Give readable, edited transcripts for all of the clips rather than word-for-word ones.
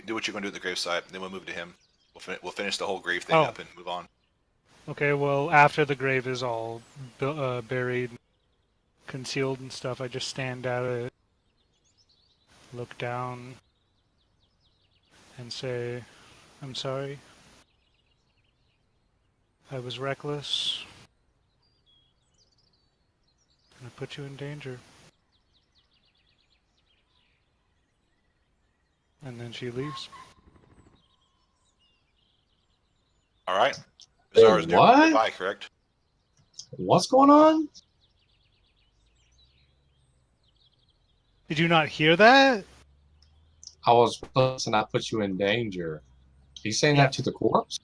do what you're going to do at the gravesite, then we'll move to him. We'll finish the whole grave thing Oh, up and move on. okay. Well, after the grave is all buried, concealed and stuff, I just stand at it, look down, and say, "I'm sorry. I was reckless, and I put you in danger." And then she leaves. All right. Hey, Bizarre is what? nearby, correct? What's going on? Did you not hear that? I was reckless and I put you in danger. He's saying Yeah. that to the corpse?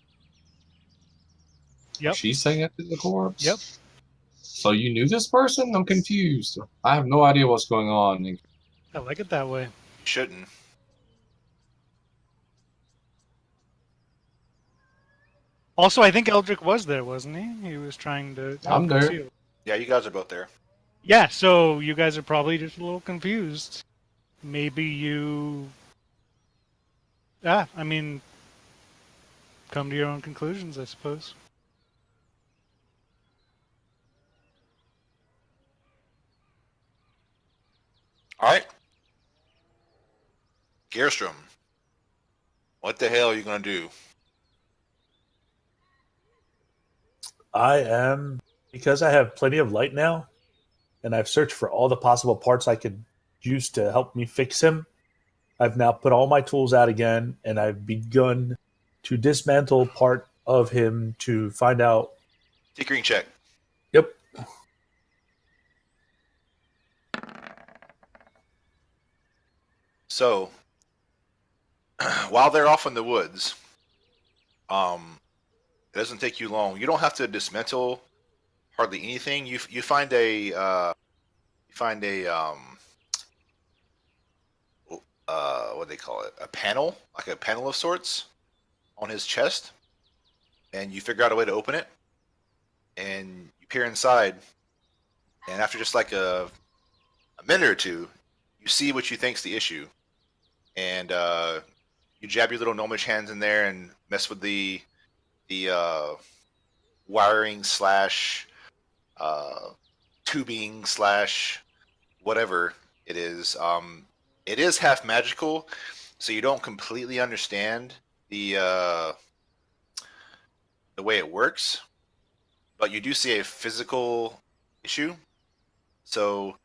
Or Yep. she's saying that to the Yep. corpse? So you knew this person? I'm confused. I have no idea what's going on. I like it that way. You shouldn't. Also, I think Eldrick was there, wasn't he? He was trying to help I'm there. conceal. Yeah, you guys are both there. Yeah, so you guys are probably just a little confused. Maybe you. I mean, come to your own conclusions, I suppose. All right. Gearstrom, what the hell are you going to do? I am, because I have plenty of light now, and I've searched for all the possible parts I could use to help me fix him. I've now put all my tools out again, and I've begun to dismantle part of him to find out. Tinkering check. Yep. So, while they're off in the woods, it doesn't take you long. You don't have to dismantle hardly anything. You find a what do they call it? A panel, like a panel of sorts, on his chest, and you figure out a way to open it. And you peer inside, and after just like a minute or two, you see what you think's the issue, and you jab your little gnomish hands in there and mess with the wiring slash tubing slash whatever it is. It is half magical, so you don't completely understand the way it works, but you do see a physical issue. So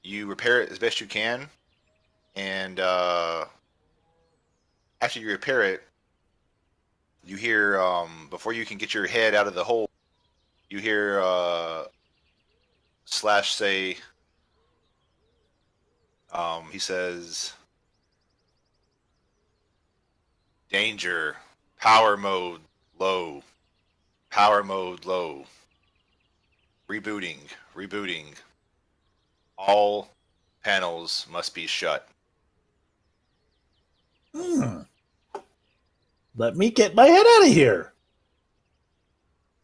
you repair it as best you can, and after you repair it, you hear before you can get your head out of the hole, you hear Slash say, he says, "Danger, power mode low, power mode low, rebooting. All panels must be shut." Let me get my head out of here.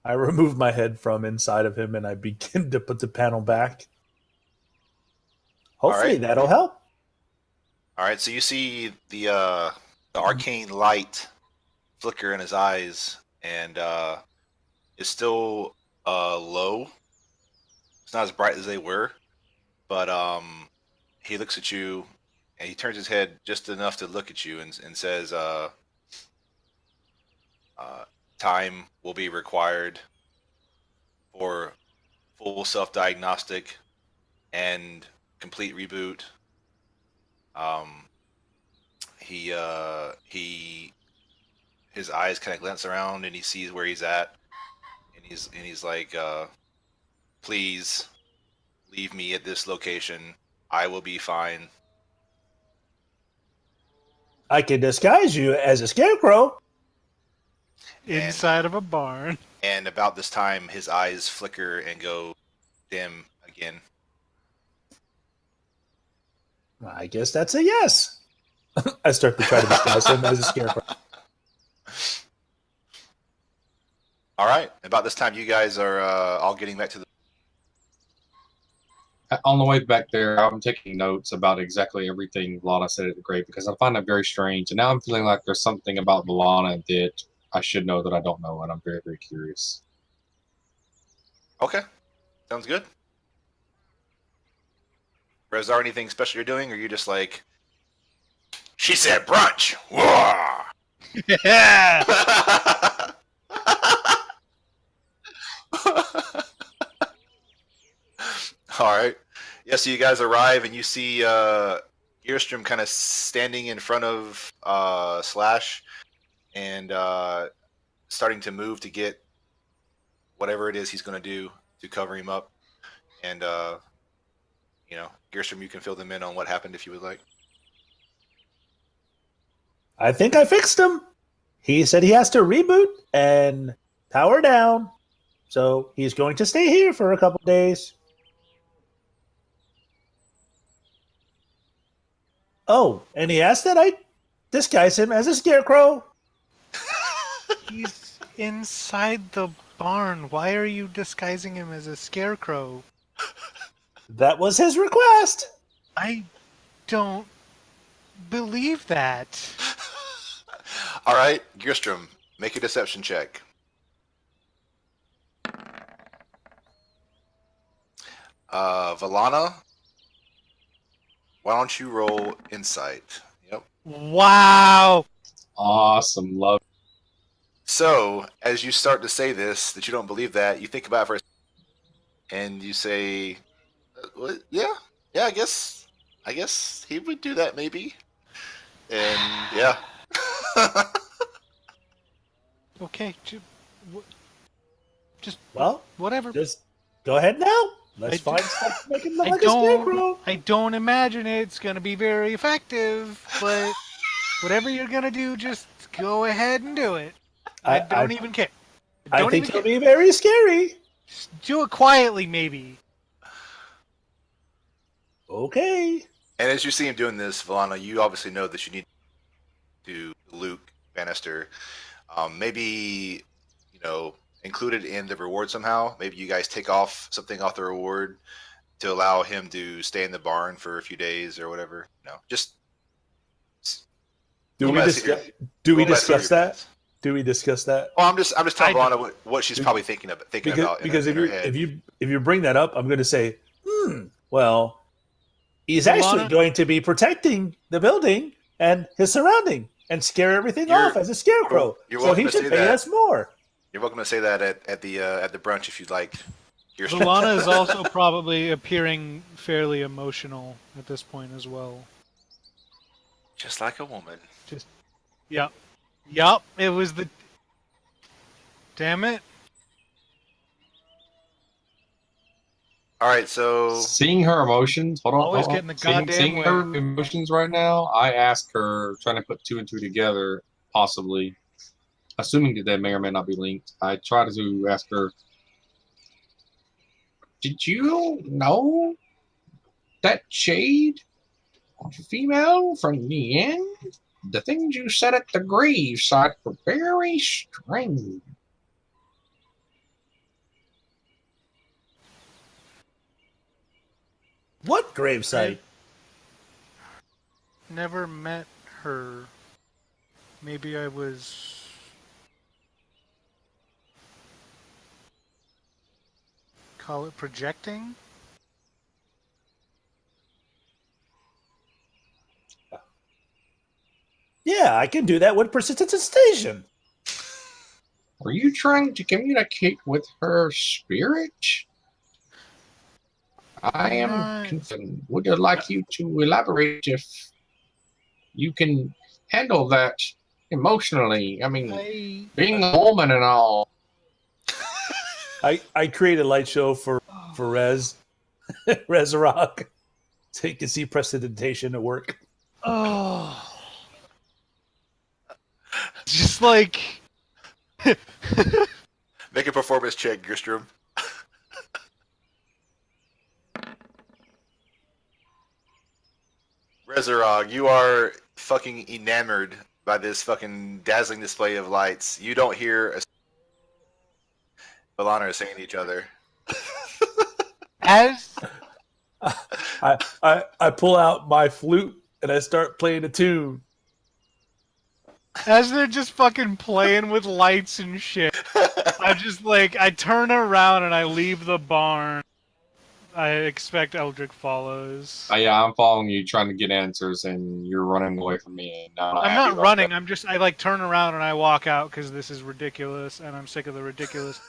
I remove my head from inside of him and I begin to put the panel back. Hopefully right. that'll help. All right, so you see the arcane light flicker in his eyes, and it's still low. It's not as bright as they were, but he looks at you, and he turns his head just enough to look at you, and says, "Time will be required for full self-diagnostic and complete reboot." Um, he his eyes kind of glance around, and he sees where he's at, and he's like, "Please leave me at this location. I will be fine." I can disguise you as a scarecrow. Inside of a barn. And about this time, his eyes flicker and go dim again. I guess that's a yes. I start to try to disguise him as a scarecrow. All right. About this time, you guys are all getting back to the. On the way back there, I'm taking notes about exactly everything Lana said at the grave because I find that very strange. And now I'm feeling like there's something about Lana that I should know that I don't know, and I'm very, very curious. Okay, sounds good. Is there anything special you're doing, or are you just like, she said brunch? Whoa! Yeah. All right. Yeah, so you guys arrive and you see Gearstrom kind of standing in front of Slash and starting to move to get whatever it is he's going to do to cover him up. And, Gearstrom, you can fill them in on what happened if you would like. I think I fixed him. He said he has to reboot and power down. So he's going to stay here for a couple days. Oh, and he asked that I disguise him as a scarecrow. He's inside the barn. Why are you disguising him as a scarecrow? That was his request. I don't believe that. All right, Gearstrom, make a deception check. Valana, why don't you roll insight? Yep. Wow. Awesome. Love. So, as you start to say this, that you don't believe that, you think about it for a second, and you say, well, yeah, I guess he would do that maybe. And, yeah. Okay. Just Well, whatever. just go ahead now. Let's I find d- stuff to make him look like a scarecrow. I don't imagine it's going to be very effective, but whatever you're going to do, just go ahead and do it. I don't even care. I think he'll be very scary. Just do it quietly, maybe. Okay. And as you see him doing this, Valana, you obviously know that you need to Luke Bannister. Maybe, included in the reward somehow. Maybe you guys take off something off the reward to allow him to stay in the barn for a few days or whatever. No, just. Do we discuss that? Do we discuss that? Well, I'm just telling Valana what she's probably thinking about. Because if you bring that up, I'm going to say, well, he's actually going to be protecting the building and his surrounding and scare everything off as a scarecrow. So he should pay us more. You're welcome to say that at the brunch if you'd like. Valana is also probably appearing fairly emotional at this point as well. Just like a woman. Yep, it was the... Damn it. All right, so... Seeing her emotions, Getting the goddamn seeing way. her emotions right now, I ask her, trying to put two and two together, possibly, assuming that they may or may not be linked, I try to ask her, did you know that Shade, female from the end? The things you said at the gravesite were very strange. What gravesite? Never met her. Maybe I was... Call it projecting? Yeah, I can do that with precipitation. Were you trying to communicate with her spirit? I am confused. Would like you to elaborate if you can handle that emotionally. I mean, being a woman and all. I create a light show for Resurrect, so you can see prestidigitation at work. Oh. Just like... Make a performance check, Gearstrom. Resurrect, you are fucking enamored by this fucking dazzling display of lights. You don't hear a... Valana are saying to each other. As I pull out my flute and I start playing a tune. As they're just fucking playing with lights and shit, I turn around and I leave the barn. I expect Eldrick follows. Yeah, I'm following you, trying to get answers, and you're running away from me. And I'm not I'm happy not about running. that. I like turn around and I walk out because this is ridiculous, and I'm sick of the ridiculous.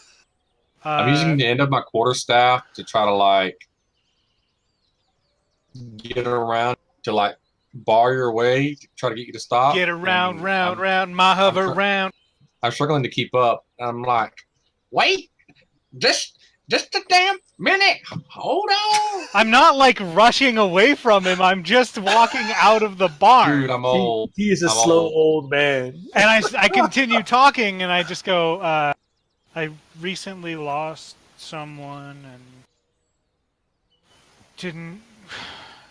I'm using the end of my quarterstaff to try to like get around to like bar your way, to try to get you to stop. Get around, And round, round, my hover round. I'm struggling to keep up. I'm like, wait, just a damn minute. Hold on. I'm not like rushing away from him. I'm just walking out of the barn. Dude, I'm old. He is a I'm slow old. old man. And I continue talking, and I just go, I recently lost someone and didn't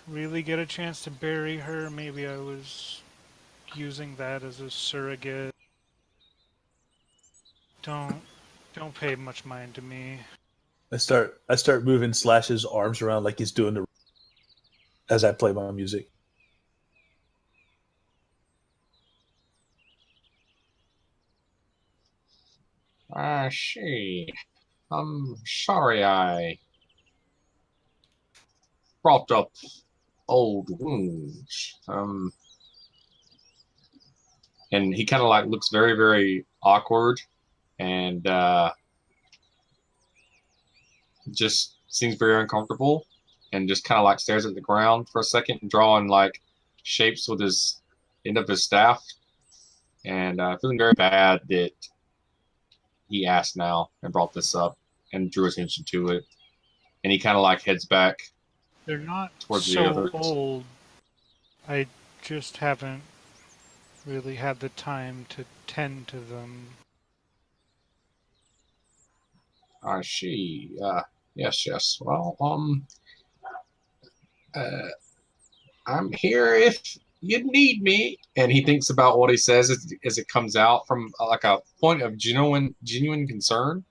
really get a chance to bury her. Maybe I was using that as a surrogate. Don't pay much mind to me. I start moving Slash's arms around like he's doing the as I play my music. I see. I'm sorry I brought up old wounds. And he kind of like looks very, very awkward, and just seems very uncomfortable, and just kind of like stares at the ground for a second, drawing like shapes with his end of his staff, and feeling very bad that he asked now and brought this up and drew attention to it, and he kind of like heads back. They're not Towards the so others. old. I just haven't really had the time to tend to them. I see. Yes. Well, I'm here if you need me. And he thinks about what he says as it comes out from like a point of genuine concern.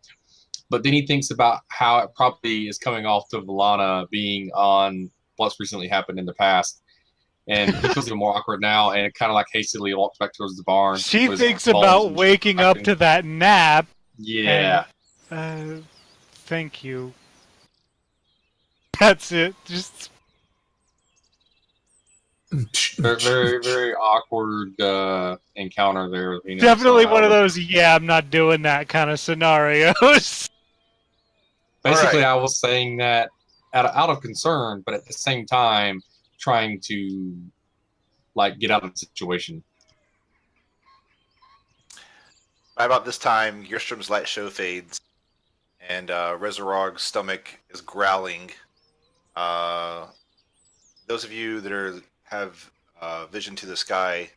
But then he thinks about how it probably is coming off to Valana being on what's recently happened in the past. And he feels even more awkward now, and kind of like hastily walks back towards the barn. She with his thinks balls about and waking up shit. to that nap. Yeah. Thank you. That's it. Just Very, very, very awkward encounter there. definitely one of those, yeah, I'm not doing that kind of scenarios. Basically, All right. I was saying that out of concern, but at the same time, trying to like get out of the situation. By about this time, Gerstrom's light show fades, and Resurog's stomach is growling. Those of you that have vision to the sky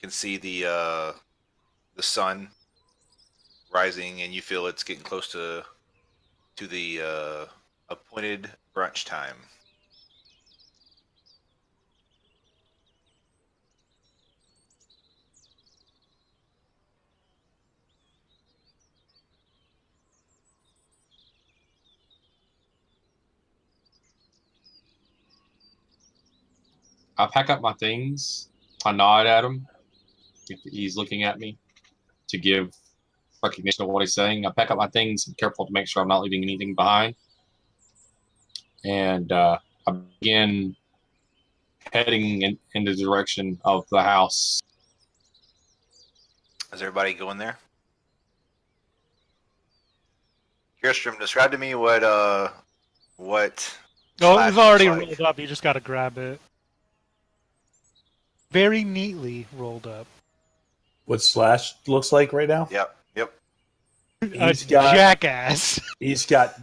can see the sun rising, and you feel it's getting close to the appointed brunch time. I pack up my things. I nod at him. He's looking at me to give recognition of what he's saying. I pack up my things. I'm careful to make sure I'm not leaving anything behind. And I begin heading in the direction of the house. Is everybody going there? Gerstrom, describe to me what Oh, Slash it was already looks like. rolled up. You just gotta grab it. Very neatly rolled up. What Slash looks like right now? Yep. He's got jackass. He's got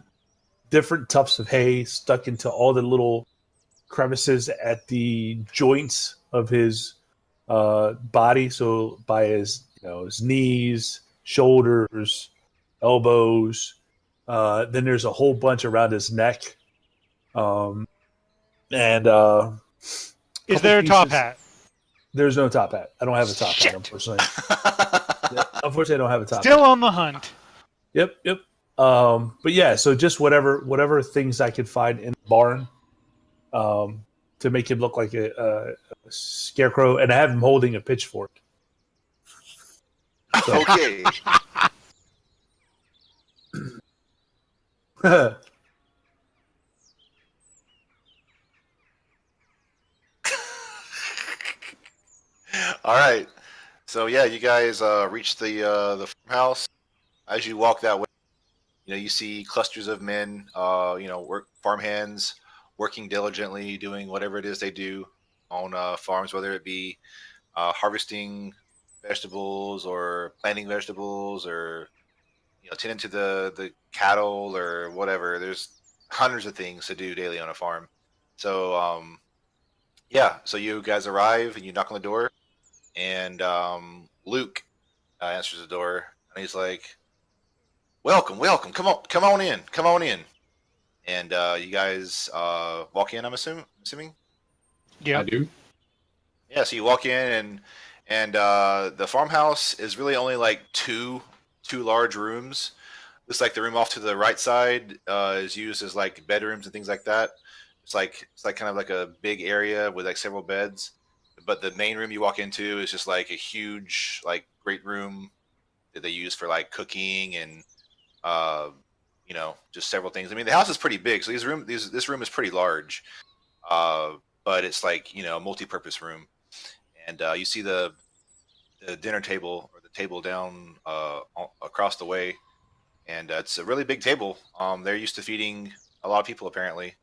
different tufts of hay stuck into all the little crevices at the joints of his body. So by his his knees, shoulders, elbows. Then there's a whole bunch around his neck. And Is there a top hat? There's no top hat. I don't have a top Shit. hat, unfortunately. Unfortunately, I don't have a top Still hat. on the hunt. Yep. But yeah, so just whatever things I could find in the barn, to make him look like a scarecrow, and I have him holding a pitchfork. So, Okay. All right. So yeah, you guys reach the farmhouse. As you walk that way, you see clusters of men, farm hands working diligently, doing whatever it is they do on farms, whether it be harvesting vegetables or planting vegetables or tending to the cattle or whatever. There's hundreds of things to do daily on a farm. So yeah, so you guys arrive and you knock on the door, and Luke answers the door, and he's like, "Welcome, welcome. Come on in. Come on in." And you guys walk in. I'm assuming. I Yep. do. Yeah. So you walk in, and the farmhouse is really only like two large rooms. Looks like the room off to the right side is used as like bedrooms and things like that. It's like kind of like a big area with like several beds. But the main room you walk into is just like a huge like great room that they use for like cooking and uh, just several things. I mean, the house is pretty big, so this room is pretty large. Uh, but it's like a multi-purpose room, and you see the dinner table or the table down across the way, and it's a really big table. They're used to feeding a lot of people apparently.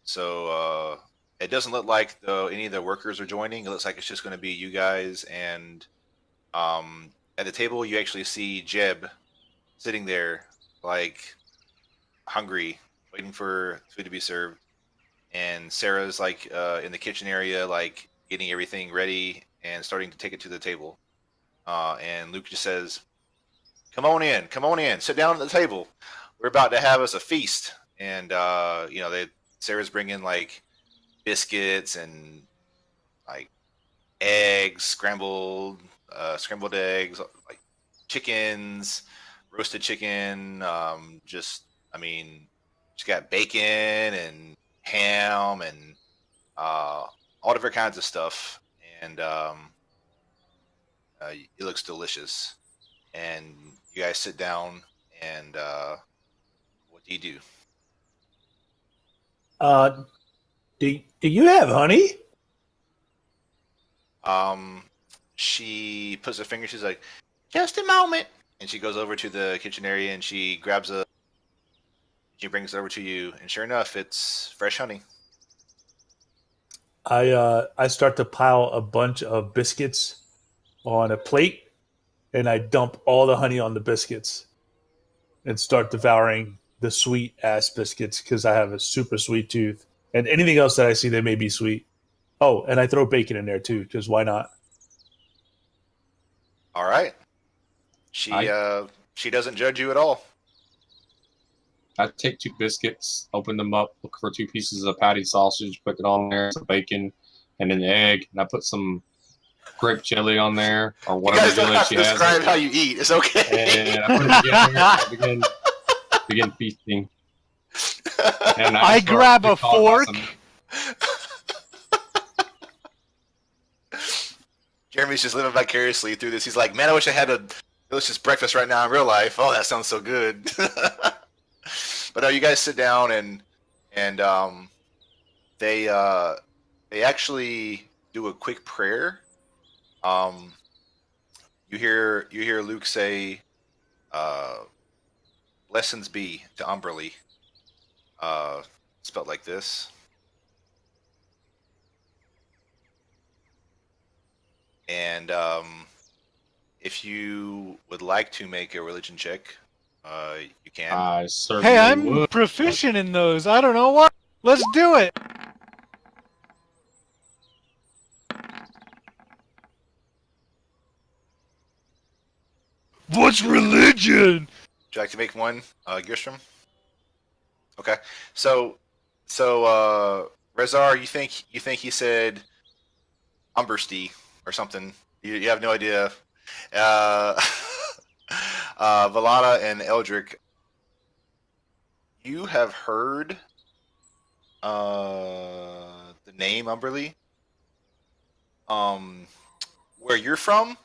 So it doesn't look like any of the workers are joining. It looks like it's just going to be you guys, and at the table you actually see Jeb sitting there like hungry, waiting for food to be served. And Sarah's like in the kitchen area, like getting everything ready and starting to take it to the table. And Luke just says, come on in, sit down at the table. We're about to have us a feast." And Sarah's bringing like biscuits and like eggs, scrambled eggs, like chickens, roasted chicken. I mean, she's got bacon and ham and all different kinds of stuff, and it looks delicious. And you guys sit down, and what do you do? uh, do you have honey? Um, she puts her finger. She's like, "Just a moment," and she goes over to the kitchen area and she grabs a. She brings it over to you, and sure enough, it's fresh honey. I start to pile a bunch of biscuits on a plate, and I dump all the honey on the biscuits and start devouring the sweet ass biscuits because I have a super sweet tooth. And anything else that I see that may be sweet. Oh, and I throw bacon in there too because why not? All right. She I she doesn't judge you at all. I take 2 biscuits, open them up, look for 2 pieces of patty sausage, put it on there, some bacon, and an egg, and I put some grape jelly on there or You whatever guys don't jelly have she to has, describe how you eat. It's okay. and I put it together. And I begin feasting. And I start grab to a talk about fork. Jeremy's just living vicariously through this. He's like, "Man, I wish I had a delicious breakfast right now in real life. Oh, that sounds so good." But no, you guys sit down, and they they actually do a quick prayer. Um, you hear Luke say, uh, "Blessings be to Umberly," uh, spelled like this. And if you would like to make a religion check, you can. I Hey, certainly I'm would. proficient in those. I don't know what. Let's do it. What's religion? Would you like to make one, Gerstrom? Okay. So Rezar, you think he said Umbersty or something? You have no idea. Uh, Valana and Eldrick, you have heard the name Umberly. Where you're from,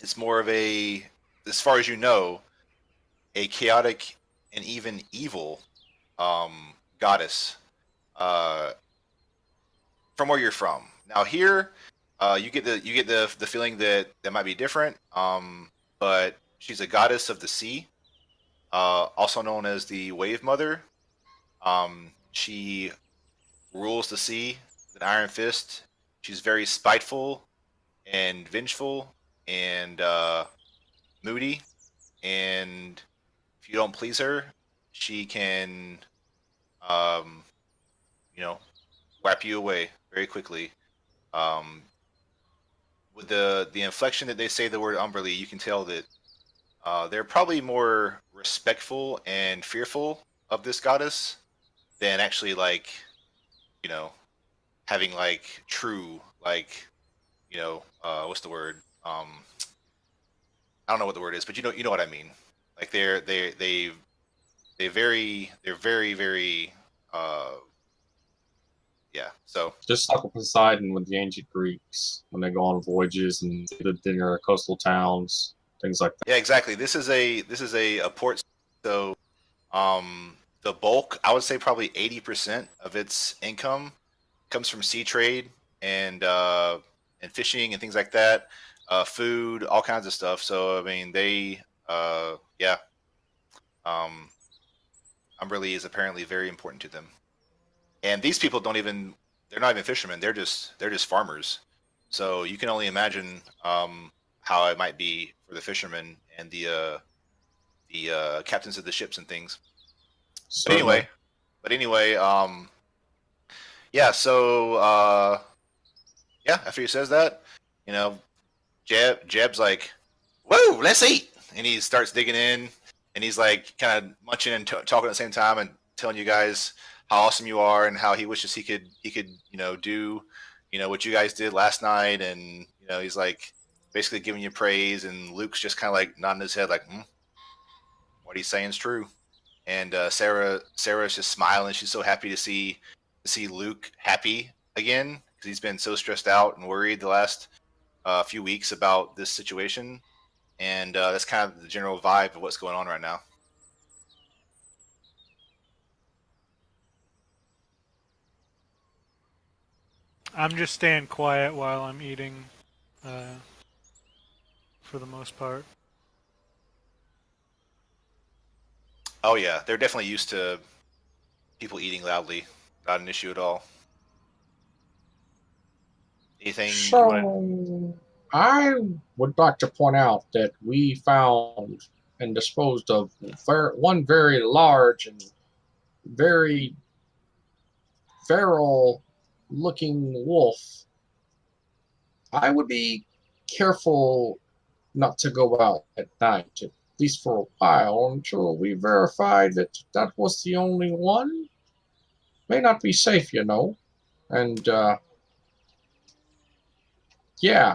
it's more of a, as far as you know, a chaotic and even evil goddess. Uh, from where you're from. Now here, you get the feeling that that might be different. But she's a goddess of the sea, also known as the Wave Mother. She rules the sea with an iron fist. She's very spiteful and vengeful and moody. And if you don't please her, she can, um, you know, wipe you away very quickly. Um, with the inflection that they say the word Umberly, you can tell that they're probably more respectful and fearful of this goddess than actually like, you know, having like true like, what's the word? I don't know what the word is, but you know what I mean. Like they're very yeah. So Just like Poseidon with the ancient Greeks when they go on voyages and they lived in their coastal towns, things like that. yeah, exactly. This is a port. So the bulk, I would say probably 80% of its income comes from sea trade and fishing and things like that, food, all kinds of stuff. So I mean, yeah, um, Umberly is apparently very important to them. And these people don't even, they're not even fishermen. They're just farmers. So you can only imagine how it might be for the fishermen and the captains of the ships and things. But Certainly. anyway, but anyway, yeah. So yeah, after he says that, you know, Jeb's like, "Whoa, let's eat!" And he starts digging in, and he's like, kind of munching and talking at the same time, and telling you guys how awesome you are, and how he wishes he could do what you guys did last night, and he's like basically giving you praise, and Luke's just kind of like nodding his head, like, what he's saying is true. And Sarah's just smiling. She's so happy to see Luke happy again because he's been so stressed out and worried the last few weeks about this situation, and that's kind of the general vibe of what's going on right now. I'm just staying quiet while I'm eating, uh, for the most part. Oh yeah, they're definitely used to people eating loudly. Not an issue at all. Anything you want to? So, I would like to point out that we found and disposed of one very large and very feral looking wolf. I would be careful not to go out at night, at least for a while, until we verified that that was the only one. May not be safe, you know. And, yeah.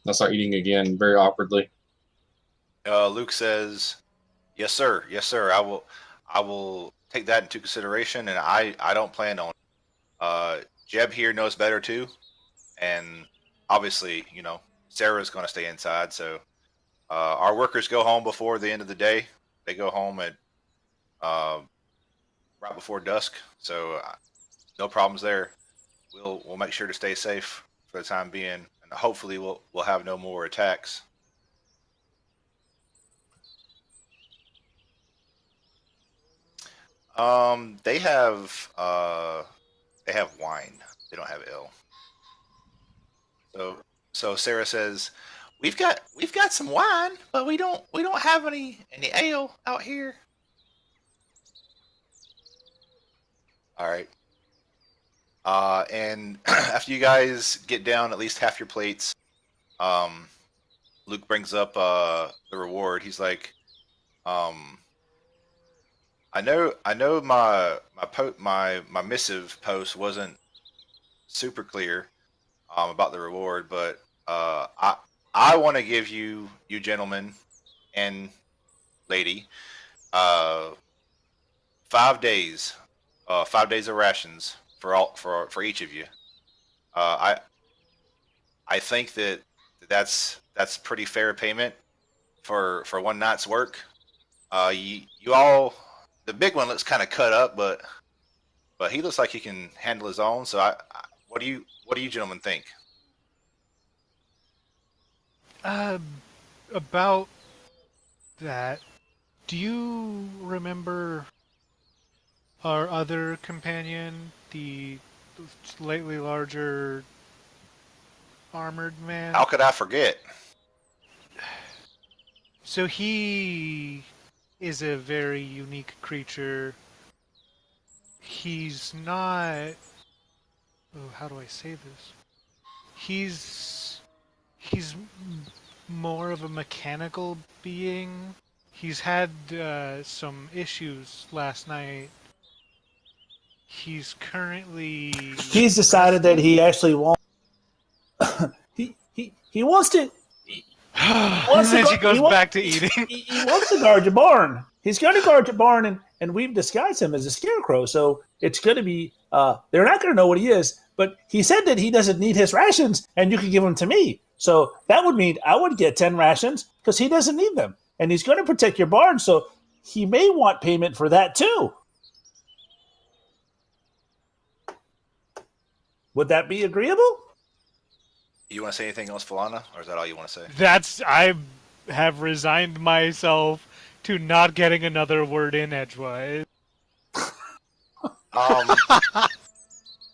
I start eating again very awkwardly. Luke says, "Yes, sir. Yes, sir. I will take that into consideration, and I don't plan on. Jeb here knows better too, and obviously, Sarah's going to stay inside. So our workers go home before the end of the day. They go home at uh, right before dusk. So no problems there. We'll make sure to stay safe for the time being, and hopefully we'll have no more attacks." They have wine. They don't have ale. So Sarah says, "We've got some wine, but we don't have any ale out here." All right. And after you guys get down at least half your plates, um, Luke brings up the reward. He's like, um, I know my missive post wasn't super clear about the reward, but I want to give you gentlemen and lady, uh, 5 days 5 days of rations for each of you. I think that's pretty fair payment for one night's work. You all, the big one looks kind of cut up, but he looks like he can handle his own. So what do you gentlemen think? Uh, about that, do you remember our other companion, the slightly larger armored man? How could I forget? So he is a very unique creature. He's not. Oh, how do I say this? He's more of a mechanical being. He's had some issues last night. He's currently. He's decided that he actually wants. he wants to. And then she goes back to eating. He wants to guard your barn. He's going to guard your barn, and we've disguised him as a scarecrow. So it's going to be. They're not going to know what he is. But he said that he doesn't need his rations, and you can give them to me. So that would mean I would get 10 rations because he doesn't need them, and he's going to protect your barn. So he may want payment for that too. Would that be agreeable? You want to say anything else, Falana, or is that all you want to say? I have resigned myself to not getting another word in edgewise.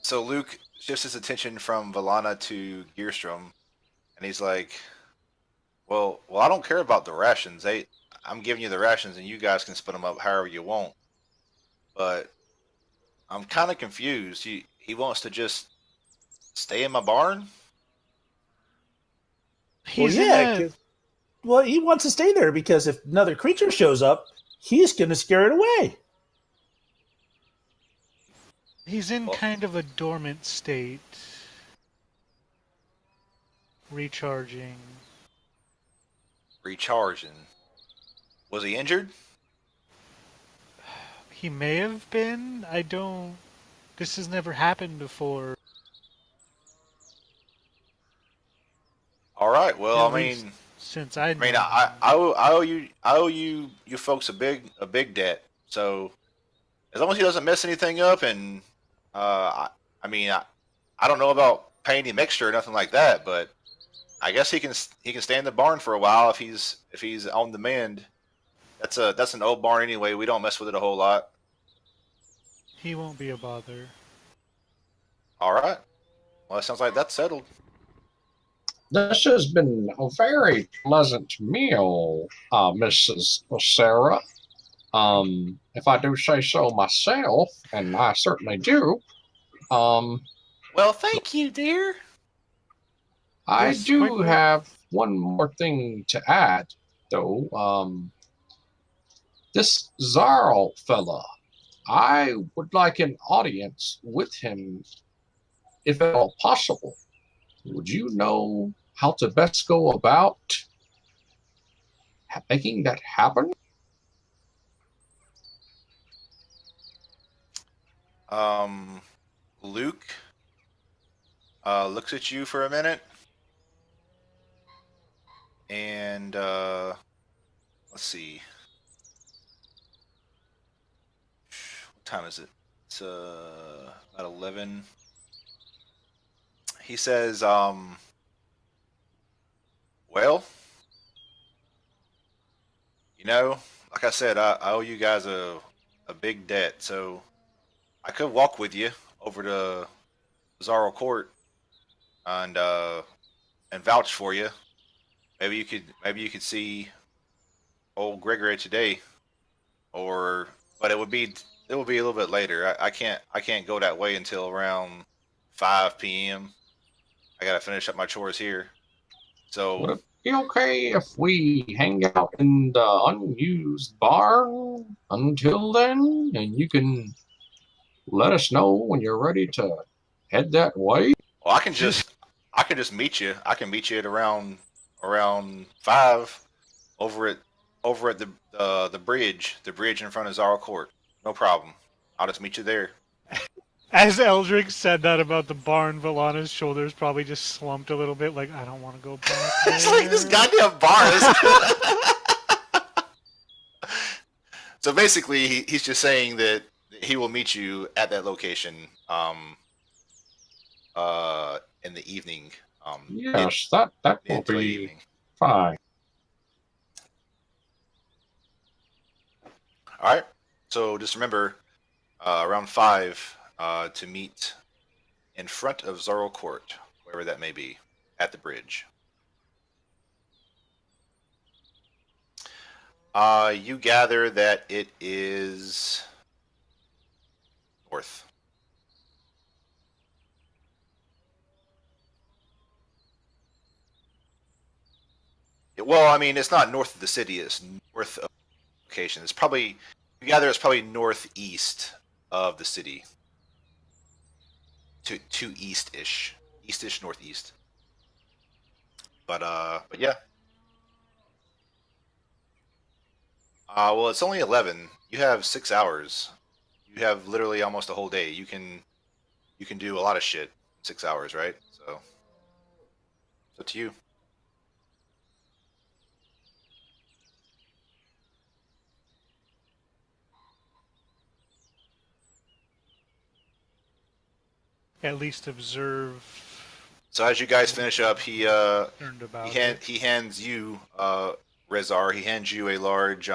So Luke shifts his attention from Valana to Gearstrom, and he's like, "Well, I don't care about the rations. I'm giving you the rations, and you guys can split them up however you want. But I'm kind of confused. He wants to just stay in my barn." He's Well, he wants to stay there because if another creature shows up, he's going to scare it away. He's in kind of a dormant state. Recharging. Recharging. Was he injured? He may have been. I don't. This has never happened before. All right. Well, At I least mean, since I mean, I owe you folks a big debt. So as long as he doesn't mess anything up, and I mean, I don't know about paying him extra or nothing like that, but I guess he can stay in the barn for a while if he's on the mend. That's an old barn anyway. We don't mess with it a whole lot. He won't be a bother. All right. Well, it sounds like that's settled. This has been a very pleasant meal, Mrs. Sarah. If I do say so myself, and I certainly do, Well, thank you, dear. I Yes, do quickly. have one more thing to add, though. This Zarl fella, I would like an audience with him, if at all possible. Would you know how to best go about making that happen? Luke looks at you for a minute, and let's see. What time is it? It's about 11. He says, well, like I said, I owe you guys a big debt, so I could walk with you over to Zaro Court and vouch for you. Maybe you could see old Gregory today, but it would be a little bit later. I can't go that way until around 5 p.m. I gotta finish up my chores here. So Would it be okay if we hang out in the unused barn until then, and you can let us know when you're ready to head that way? well, I can just meet you. I can meet you at around 5 over at the bridge in front of Zara Court. No problem. I'll just meet you there. As Eldrick said that about the barn, Valana's shoulders probably just slumped a little bit, like, I don't want to go back there. It's like this goddamn bar. So basically, he's just saying that he will meet you at that location in the evening. Yes, that will Mid to late be evening. fine. All right. So just remember, around 5 to meet in front of Zorro Court, wherever that may be, at the bridge. You gather that it is north. Well, I mean, it's not north of the city. It's north of the location. It's probably, you gather it's probably northeast of the city. To east-ish. East-ish, northeast. But yeah. Well, it's only 11. You have 6 hours. You have literally almost a whole day. You can do a lot of shit in 6 hours, right? So it's up to you. At least observe. So as you guys finish up, he About he hands you Rezar. He hands you a large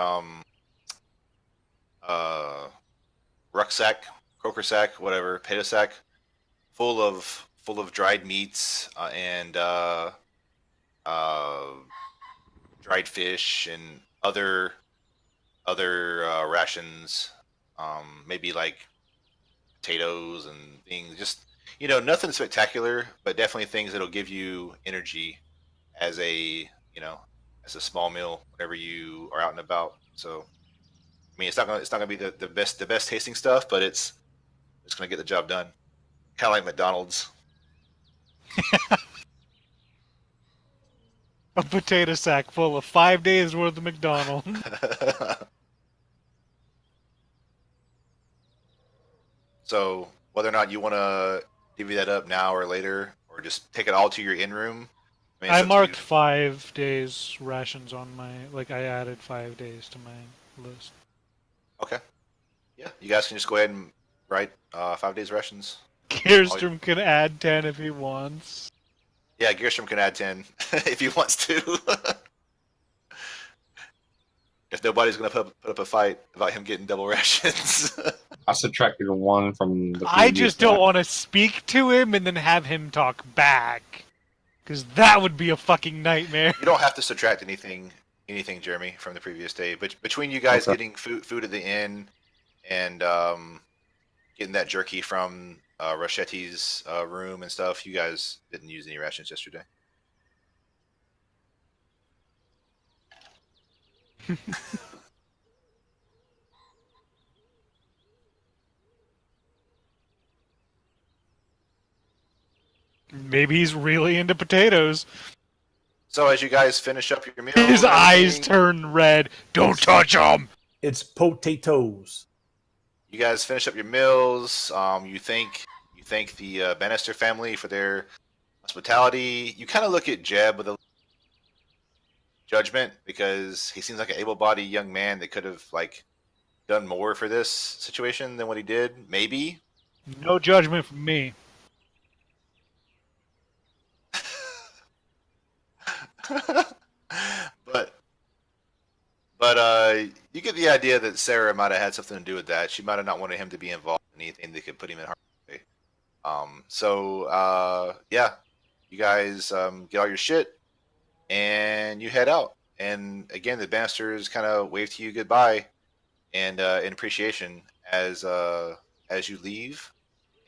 rucksack, croaker sack, whatever, potato sack, full of dried meats and dried fish and other rations, maybe like potatoes and things. Just nothing spectacular, but definitely things that'll give you energy as as a small meal whenever you are out and about. So I mean, it's not gonna be the best tasting stuff, but it's gonna get the job done. Kind of like McDonald's. a potato sack full of 5 days worth of McDonald's. So whether or not you want to divvy that up now or later, or just take it all to your in room, I mean, it's I up to marked you. 5 days rations on my, I added 5 days to my list. Okay. Yeah, you guys can just go ahead and write 5 days rations. Kirstrom can add 10 if he wants. Yeah, Gerstrom can add 10 if he wants to. If nobody's gonna put up a fight about him getting double rations. I subtracted 1 from the I previous just don't one. want to speak to him and then have him talk back. Because that would be a fucking nightmare. You don't have to subtract anything, Jeremy, from the previous day. But between you guys Okay. getting food at the inn and getting that jerky from Rochetti's room and stuff, you guys didn't use any rations yesterday. Maybe he's really into potatoes. So as you guys finish up your meal, His and eyes everything, turn red. Don't touch him! It's potatoes. you guys finish up your meals. You thank the Bannister family for their hospitality. You kind of look at Jeb with a judgment because he seems like an able-bodied young man that could have done more for this situation than what he did. Maybe. No judgment from me. but you get the idea that Sarah might have had something to do with that. She might have not wanted him to be involved in anything that could put him in harm's way. Yeah, you guys get all your shit and you head out. And again, the Bannisters kind of wave to you goodbye and in appreciation as you leave.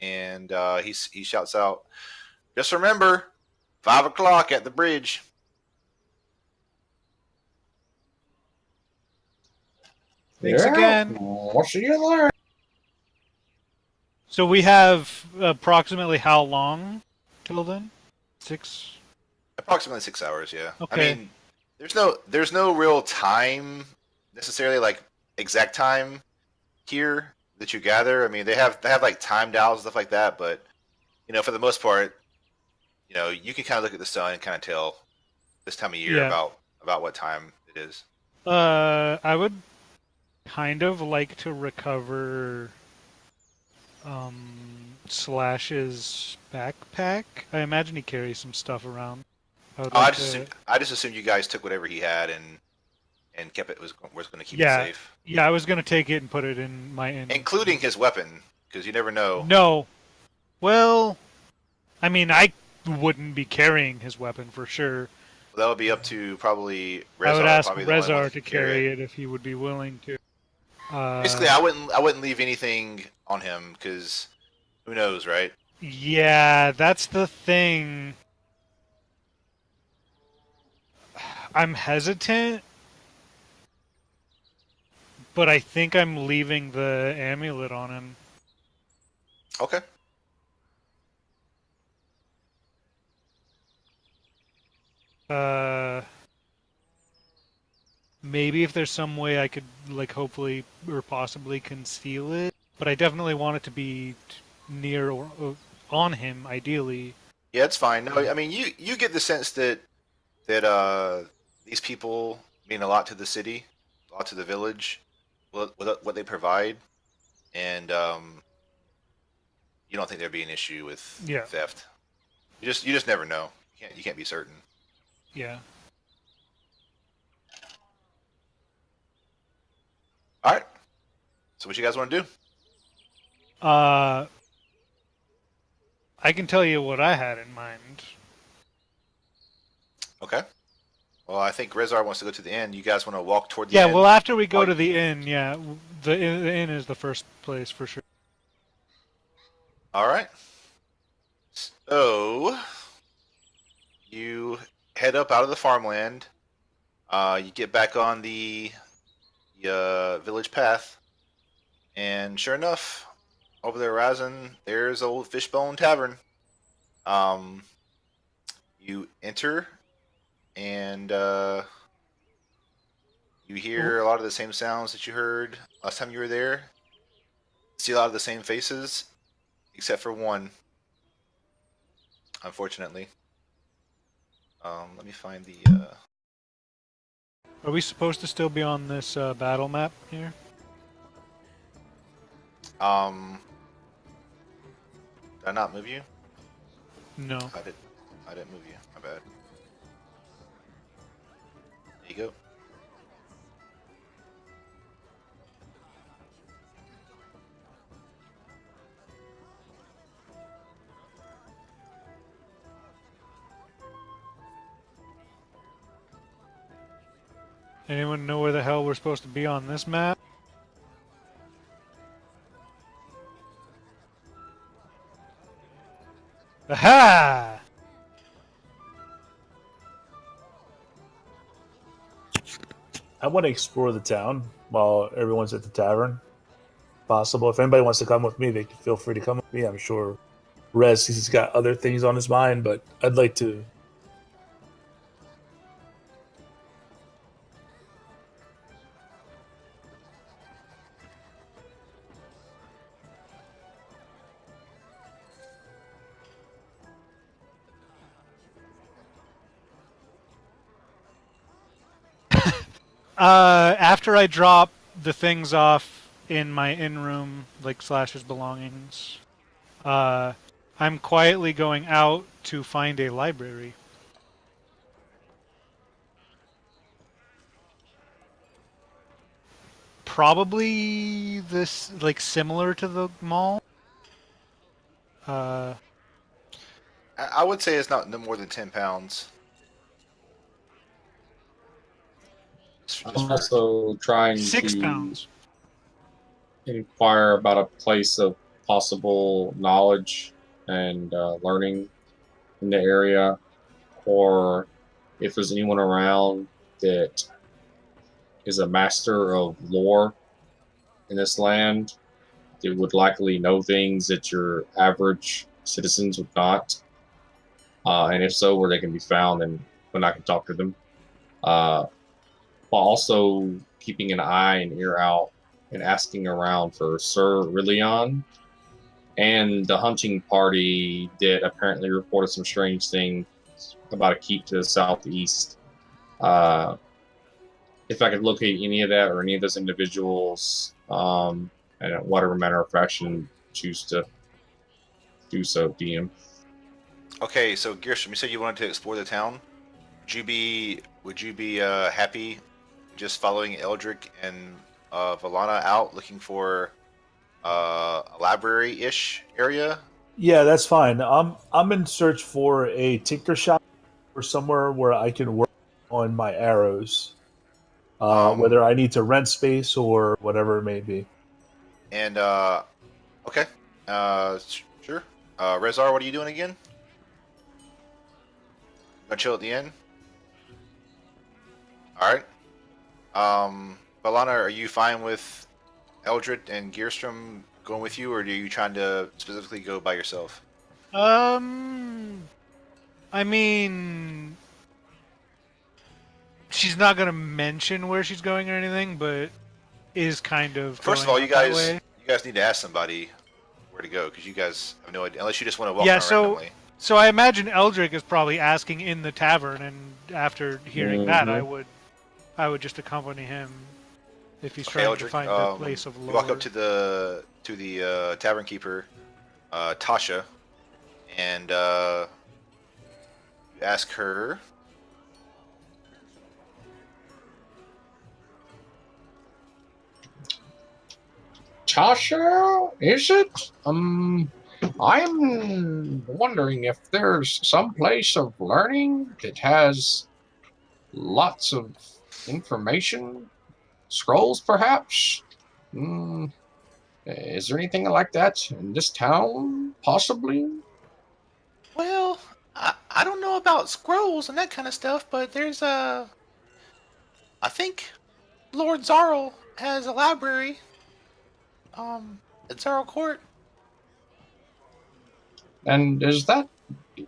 And he shouts out, "Just remember, 5 o'clock at the bridge." Thanks Yeah, again. we'll see you there. So we have approximately how long till then? 6? Approximately 6 hours, yeah. Okay. I mean, there's no real time necessarily, like exact time here. that you gather, I mean, they have like time dials and stuff like that, but for the most part, you can kind of look at the sun and kind of tell this time of year Yeah. about what time it is. I would kind of like to recover Slash's backpack. I imagine he carries some stuff around. I would Oh, like to. I just assumed you guys took whatever he had and kept it was going to keep it Yeah, safe, yeah. I was gonna take it and put it in my including his weapon, because you never know. No. Well, I mean, I wouldn't be carrying his weapon for sure. That would be up to probably I would Rezar, ask probably the only one Rezar that to can carry carry it. it if he would be willing to. Basically, I wouldn't leave anything on him because who knows, right? Yeah, that's the thing. I'm hesitant, but I think I'm leaving the amulet on him. Okay. Uh, Maybe if there's some way I could, like, hopefully or possibly conceal it, but I definitely want it to be near or on him, ideally. Yeah, it's fine. No, I mean you get the sense that these people mean a lot to the city, a lot to the village, what they provide, and you don't think there'd be an issue with Yeah, theft. You just never know. You can't be certain. yeah. All right. So what you guys want to do? Uh, I can tell you what I had in mind. Okay. Well, I think Rezar wants to go to the end. You guys want to walk toward the Yeah, end? well, after we go Oh, to the inn, yeah, the inn is the first place for sure. all right. So you head up out of the farmland. You get back on the village path, and sure enough, over the horizon, there's old Fishbone Tavern. Um, you enter, and you hear a lot of the same sounds that you heard last time you were there. See a lot of the same faces, except for one, unfortunately. Let me find the. Are we supposed to still be on this battle map here? Um, did I not move you? No. I did. I didn't move you. My bad. There you go. Anyone know where the hell we're supposed to be on this map? Aha! I want to explore the town while everyone's at the tavern. Possible. If anybody wants to come with me, they can feel free to come with me. I'm sure Rez, he's got other things on his mind, but I'd like to. After I drop the things off in my inn room, like Slash's belongings, uh, I'm quietly going out to find a library. Probably this, like, similar to the mall. Uh, I would say it's not no more than 10 pounds. Just I'm for also trying 6 to pounds. inquire about a place of possible knowledge and learning in the area, or if there's anyone around that is a master of lore in this land that would likely know things that your average citizens would not. And if so, where they can be found and when I can talk to them. While also keeping an eye and ear out and asking around for Sir Rillion and the hunting party that apparently reported some strange things about a keep to the southeast. If I could locate any of that or any of those individuals, and whatever manner of fashion, choose to do so, DM. Okay, so Gershom, you said you wanted to explore the town. Would you be happy just following Eldrick and Valana out looking for a library-ish area? Yeah, that's fine. I'm in search for a tinker shop or somewhere where I can work on my arrows. Um, Whether I need to rent space or whatever it may be. and okay, sure. Rezar, what are you doing again? Gonna chill at the inn? All right. Valana, are you fine with Eldritch and Gearstrom going with you, or are you trying to specifically go by yourself? I mean, she's not gonna mention where she's going or anything, but is kind of First of going all, out that way. you guys need to ask somebody where to go because you guys have no idea unless you just want to walk Yeah, around randomly. so I imagine Eldrick is probably asking in the tavern, and after hearing that, Mhm. I would just accompany him if he's Okay, trying to Eldrick, find a place of you walk lore. up to the tavern keeper, Tasha, and you ask her. Tasha, is it? I'm wondering if there's some place of learning that has lots of information, scrolls perhaps. Is there anything like that in this town? Possibly. Well, I don't know about scrolls and that kind of stuff, but there's I think Lord Zarl has a library at Zarl Court. And is that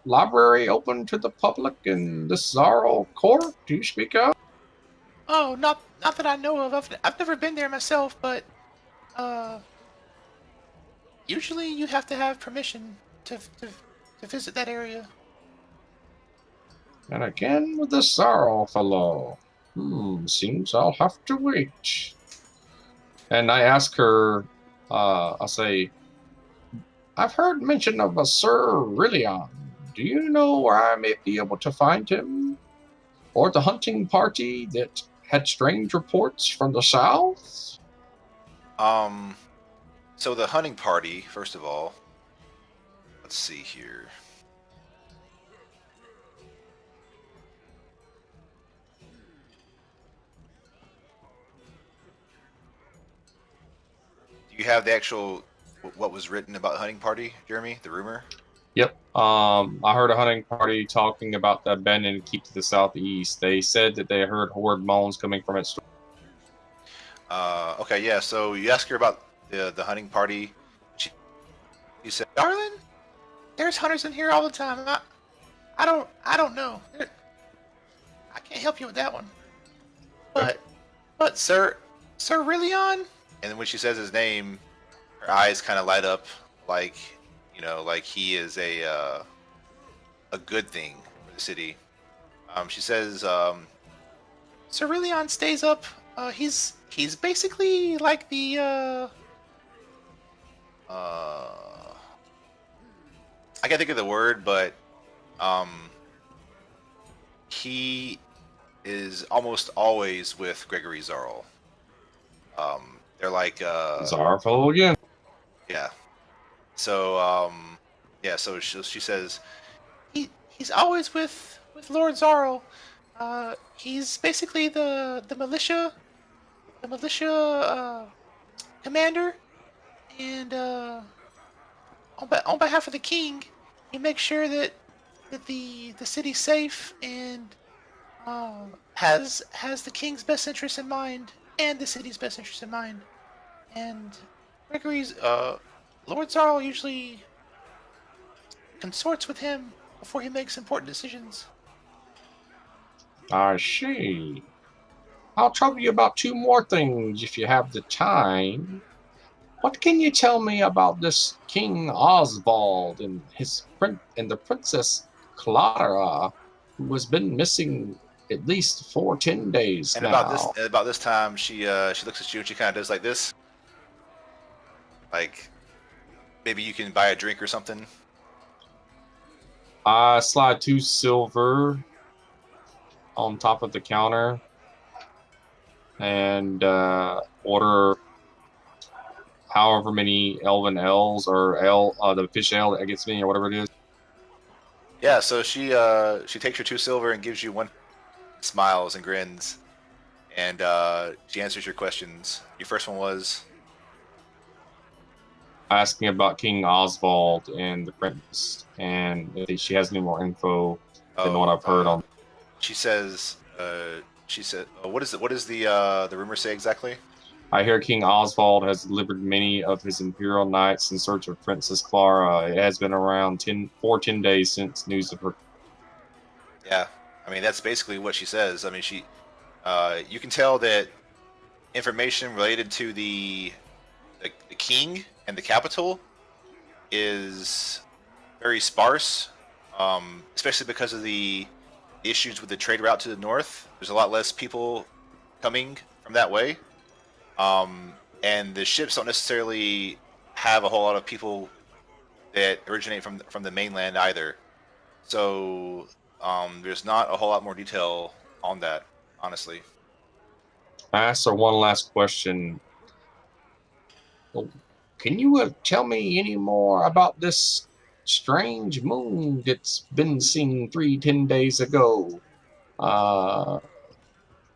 library open to the public in this Zarl court? Do you speak of? Oh, not that I know of. I've never been there myself, but uh, usually you have to have permission to visit that area. And again with the Zarl fellow. Seems I'll have to wait. And I ask her, I'll say, I've heard mention of a Sir Rillion. Do you know where I may be able to find him? Or the hunting party that had strange reports from the south? Um, so the hunting party, first of all, let's see here. Do you have the actual what was written about hunting party, Jeremy? The rumor? Yep. I heard a hunting party talking about the abandoned keep to the southeast. They said that they heard horrid moans coming from its. Okay, yeah. So you ask her about the hunting party. She said, "Darling, there's hunters in here all the time. I don't know. I can't help you with that one. But Sir Rillion." And then when she says his name, her eyes kind of light up, like like he is a good thing for the city. She says, Sir Rillion stays up. He's basically like the I can't think of the word, but um, he is almost always with Gregory Zarl. They're like Zarl fellow again. yeah. So yeah. So she says he's always with Lord Zarl. He's basically the militia commander, and on behalf of the king, he makes sure that the city's safe and has the king's best interest in mind and the city's best interest in mind. And Gregory's Lord Zarl usually consorts with him before he makes important decisions. I see. I'll trouble you about two more things if you have the time. What can you tell me about this King Oswald and the Princess Clara, who has been missing at least for 10 days And now? about this time, she looks at you and she kind of does like this, like maybe you can buy a drink or something. I slide 2 silver on top of the counter and order however many elven L's or the fish ale that gets me or whatever it is. Yeah, so she takes your 2 silver and gives you one, smiles and grins, and she answers your questions. Your first one was, Asking about King Oswald and the Princess, and if she has any more info than what oh, I've heard on. she says, she said, what is it? What does the rumor say exactly? I hear King Oswald has delivered many of his imperial knights in search of Princess Clara. It has been around 10 days since news of her. Yeah, I mean that's basically what she says. I mean you can tell that information related to the king and the capital is very sparse, especially because of the issues with the trade route to the north. There's a lot less people coming from that way, and the ships don't necessarily have a whole lot of people that originate from the mainland either. So there's not a whole lot more detail on that, honestly. I asked her one last question. Can you tell me any more about this strange moon that's been seen 10 days ago? Uh,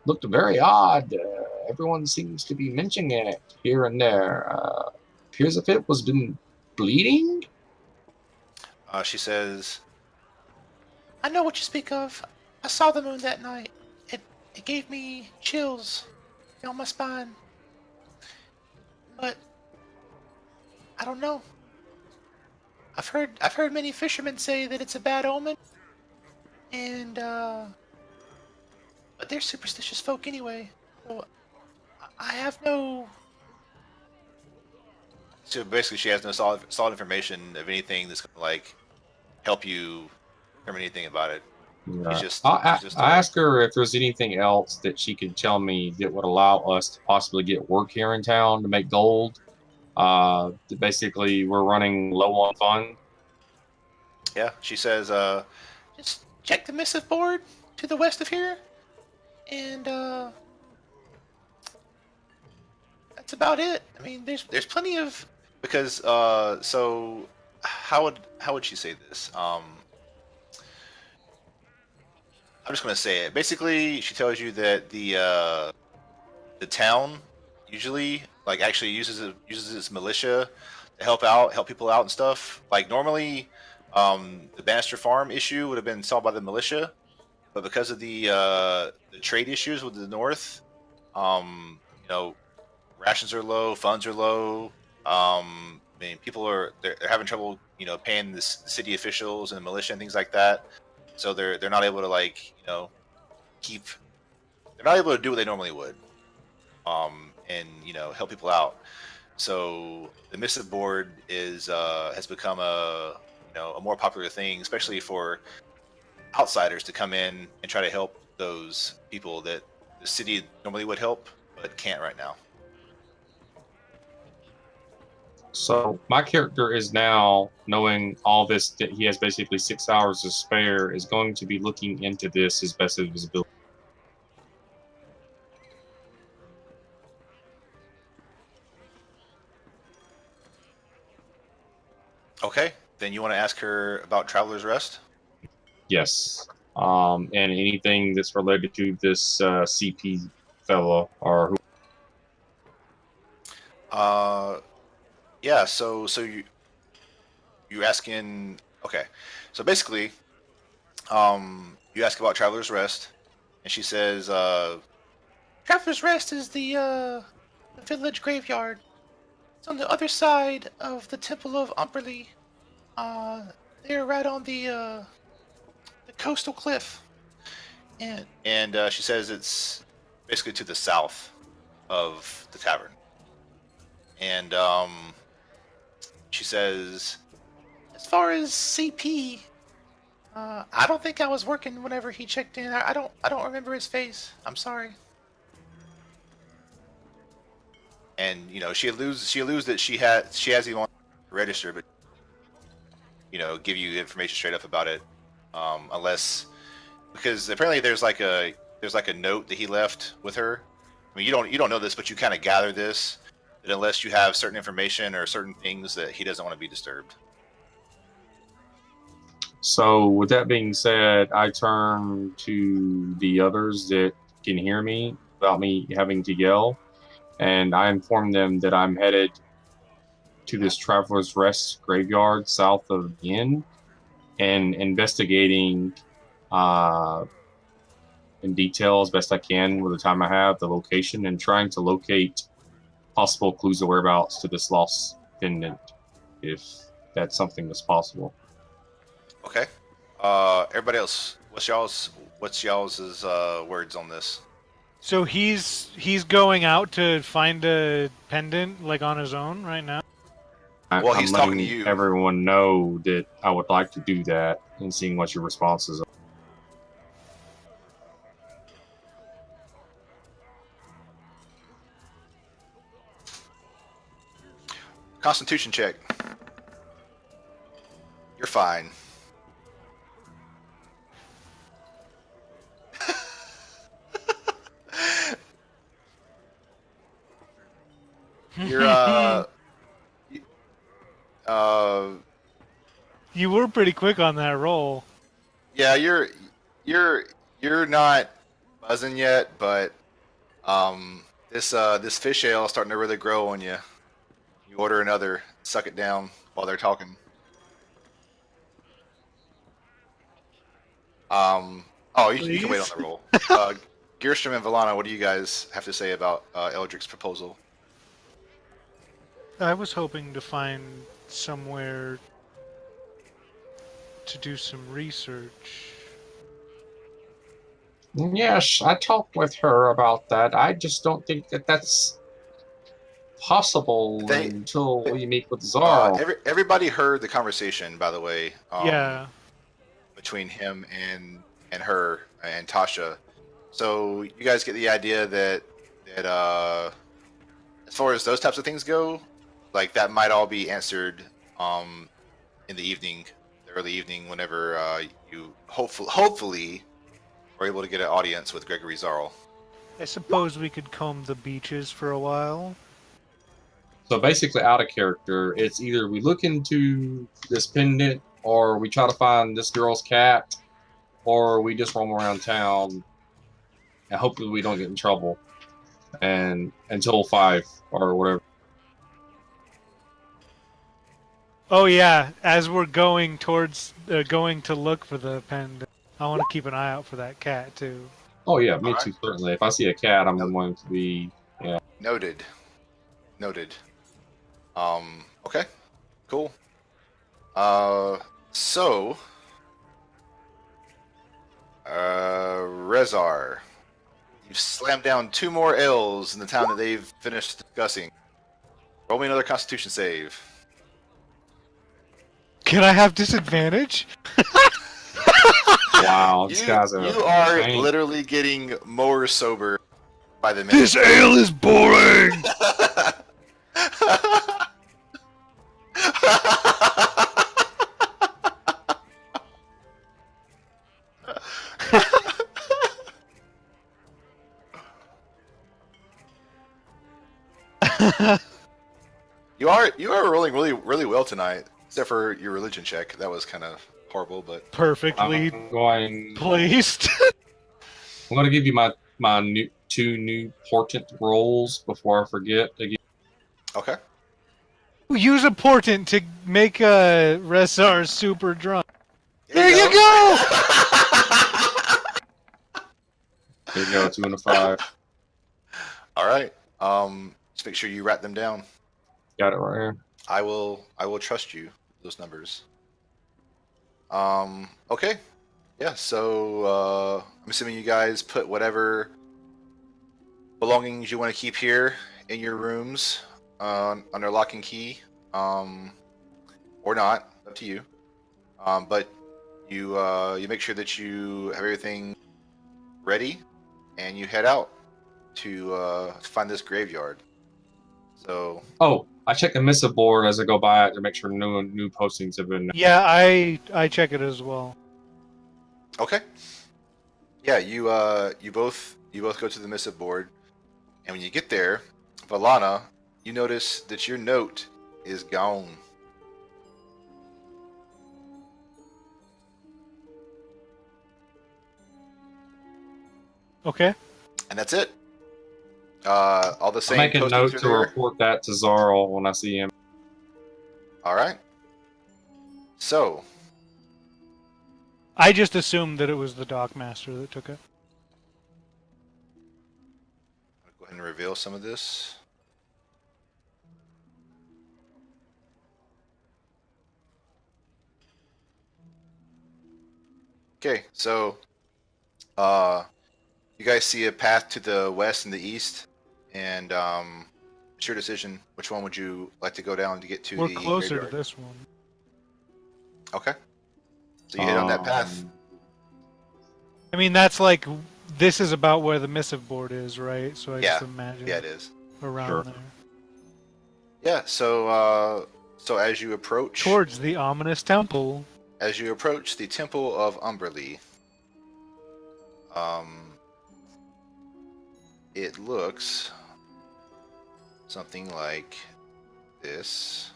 Looked very odd. Everyone seems to be mentioning it here and there. Appears if it was been bleeding. She says, "I know what you speak of. I saw the moon that night. It it gave me chills down my spine. But I don't know. I've heard many fishermen say that it's a bad omen, and but they're superstitious folk anyway. So I have no." So basically, she has no solid information of anything that's gonna like help you from anything about it. Yeah. She's just I asked her if there's anything else that she could tell me that would allow us to possibly get work here in town to make gold. Basically, we're running low on funds. yeah. She says, just check the missive board to the west of here, and that's about it. I mean, there's plenty of because so how would she say this? I'm just gonna say it. Basically, she tells you that the town usually like actually uses its militia to help people out and stuff. Like normally, the Bannister Farm issue would have been solved by the militia, but because of the trade issues with the North, you know, rations are low, funds are low. I mean, people they're having trouble, paying the city officials and the militia and things like that. So they're not able to like keep they're not able to do what they normally would, and help people out. So the missive board is has become a more popular thing, especially for outsiders to come in and try to help those people that the city normally would help but can't right now. So my character is now knowing all this that he has basically 6 hours to spare is going to be looking into this as best of his ability. Okay, then you want to ask her about Traveler's Rest? Yes. And anything that's related to this CP fellow or who. Uh, yeah. So you asking? Okay, so basically, you ask about Traveler's Rest, and she says, "Traveler's Rest is the village graveyard. It's on the other side of the Temple of Umberly. Uh, they're right on the coastal cliff." And she says it's basically to the south of the tavern. And she says, as far as CP, I don't think I was working whenever he checked in. I don't remember his face. I'm sorry. And she alludes that she has him on register, but give you information straight up about it, unless because apparently there's like a note that he left with her. I mean, you don't know this, but you kind of gather this that unless you have certain information or certain things that he doesn't want to be disturbed. So, with that being said, I turn to the others that can hear me without me having to yell, and I inform them that I'm headed to this Traveler's Rest graveyard south of the inn and investigating uh, in detail as best I can with the time I have, the location, and trying to locate possible clues of whereabouts to this lost pendant, if that's something that's possible. Okay. Everybody else, what's y'all's words on this? So he's going out to find a pendant like on his own right now. Well, I'm he's talking to letting you. everyone know that I would like to do that and seeing what your responses are. Constitution check. You're fine. You're You were pretty quick on that roll. yeah, you're not buzzing yet, but this fish ale is starting to really grow on you. You order another, suck it down while they're talking. Oh, you can wait on Please? the roll. Gearstrom and Valana, what do you guys have to say about Eldrick's proposal? I was hoping to find somewhere to do some research. Yes, I talked with her about that. I just don't think that that's possible They, until we meet with Zara. everybody heard the conversation, by the way, Yeah. between him and her and Tasha. So you guys get the idea that as far as those types of things go, like that might all be answered in the evening, the early evening, whenever you hopefully are able to get an audience with Gregory Zarl. I suppose we could comb the beaches for a while. So basically, out of character, it's either we look into this pendant, or we try to find this girl's cat, or we just roam around town and hopefully we don't get in trouble. And until 5 or whatever. Oh yeah, as we're going towards going to look for the pendant, I want to keep an eye out for that cat too. Oh yeah, me All right. too. Certainly, if I see a cat, I'm going to be Noted. Okay, cool. So, Rezar, you've slammed down 2 more L's in the town that they've finished discussing. Roll me another Constitution save. Can I have disadvantage? wow. This guy's a You are saint. literally getting more sober by the minute. This ale is boring. You are rolling really well tonight, except for your religion check. That was kind of horrible, but Perfectly I'm going. placed. I'm going to give you my new 2 new portent rolls before I forget again. okay. Use a portent to make Resar super drunk. There you you go! There you go, 2 and a 5. All right. Just make sure you write them down. Got it right here. I will trust you those numbers. Okay. Yeah, so I'm assuming you guys put whatever belongings you want to keep here in your rooms under lock and key, or not, up to you. But you make sure that you have everything ready, and you head out to find this graveyard. So Oh, I check the missive board as I go by it to make sure new postings have been. Yeah, I check it as well. okay, yeah, you both go to the missive board, and when you get there, Valana, you notice that your note is gone. Okay. And that's it. All the I'll same make a postings note are to there. report that to Zarl when I see him. All right. So, I just assumed that it was the dockmaster that took it. I'll go ahead and reveal some of this. Okay, so you guys see a path to the west and the east, and it's your decision. Which one would you like to go down to get to We're the closer graveyard? to this one. Okay. So you head on that path. I mean, that's like this is about where the missive board is, right? So I just imagine Yeah, it is. around Sure. there, Yeah. So as you approach, towards the ominous temple. as you approach the Temple of Umberly, it looks something like this.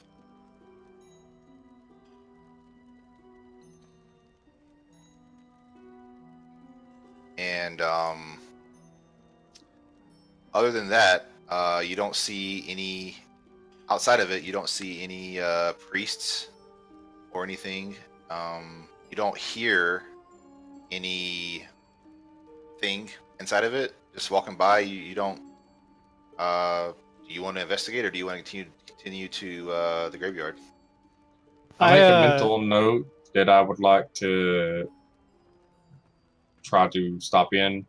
And other than that, you don't see any outside of it. You don't see any priests or anything. You don't hear anything inside of it. Just walking by, you don't. Do you want to investigate, or do you want to continue to the graveyard? I make a mental note that I would like to try to stop in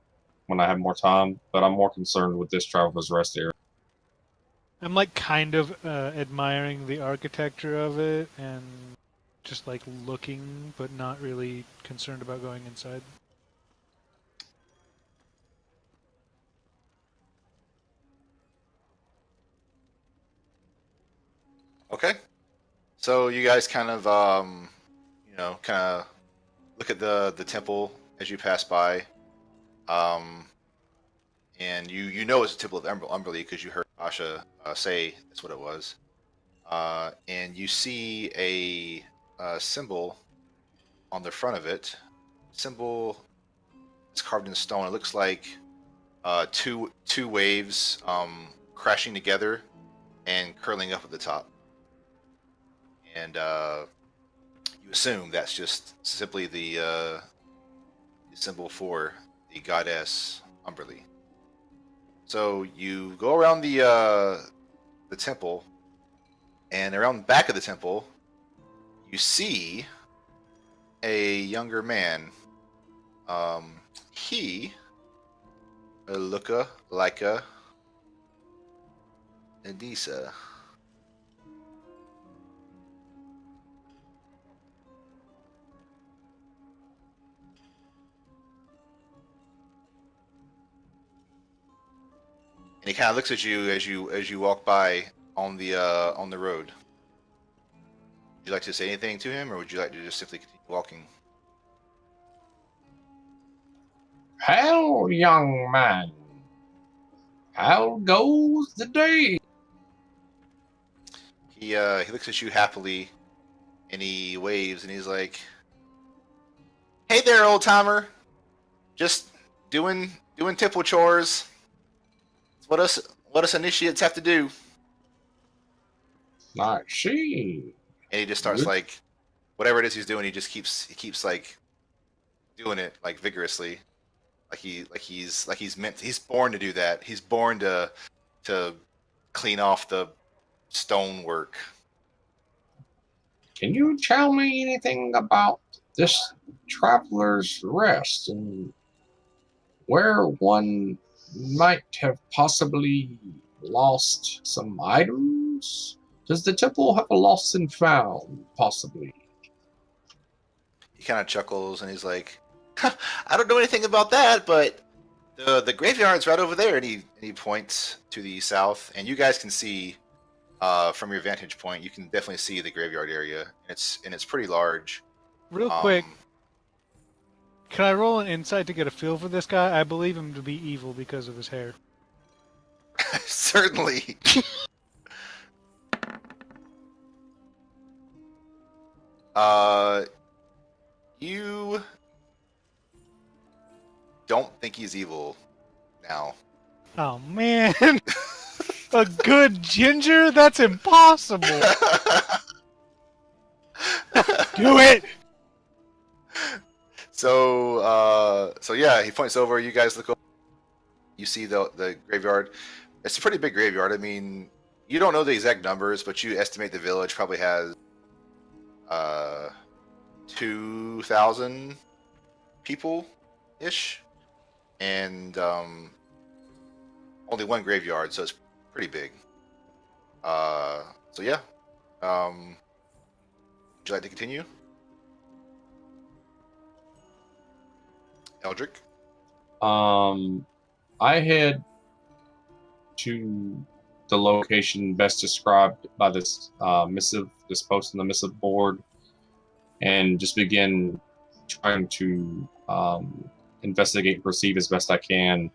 when I have more time, but I'm more concerned with this Traveler's Rest area. I'm like kind of admiring the architecture of it and just like looking, but not really concerned about going inside. Okay. So you guys kind of kind of look at the temple as you pass by, um, and you know it's the Temple of Umberly because you heard Asha say that's what it was, and you see a symbol on the front of it. Symbol is carved in stone. It looks like two waves crashing together and curling up at the top, and you assume that's just simply the symbol for the goddess Umberly. So you go around the temple, and around the back of the temple, you see a younger man. He look like a Nadisa. And he kind of looks at you as you walk by on the road. Would you like to say anything to him, or would you like to just simply continue walking? How, young man? How goes the day? He looks at you happily, and he waves, and he's like, "Hey there, old timer. Just doing temple chores. It's what us initiates have to do." I see. And he just starts Good. like, whatever it is he's doing, he keeps like doing it like vigorously, he's born to do that. He's born to clean off the stonework. Can you tell me anything about this Traveler's Rest and where one might have possibly lost some items. Does the temple have a lost and found, possibly? He kind of chuckles and he's like, I don't know anything about that, but the graveyard's right over there. And he points to the south, and you guys can see from your vantage point, you can definitely see the graveyard area. It's pretty large. Real quick, Um, can I roll an insight to get a feel for this guy? I believe him to be evil because of his hair. certainly. Uh, you don't think he's evil now. Oh man, a good ginger? That's impossible. Do it. So yeah, he points over. You guys look over. You see the graveyard. It's a pretty big graveyard. I mean, you don't know the exact numbers, but you estimate the village probably has uh 2,000 people ish, and only one graveyard, so it's pretty big. So yeah. Would you like to continue, Eldrick? I head to the location best described by this missive, this post on the missive board, and just begin trying to investigate and perceive as best I can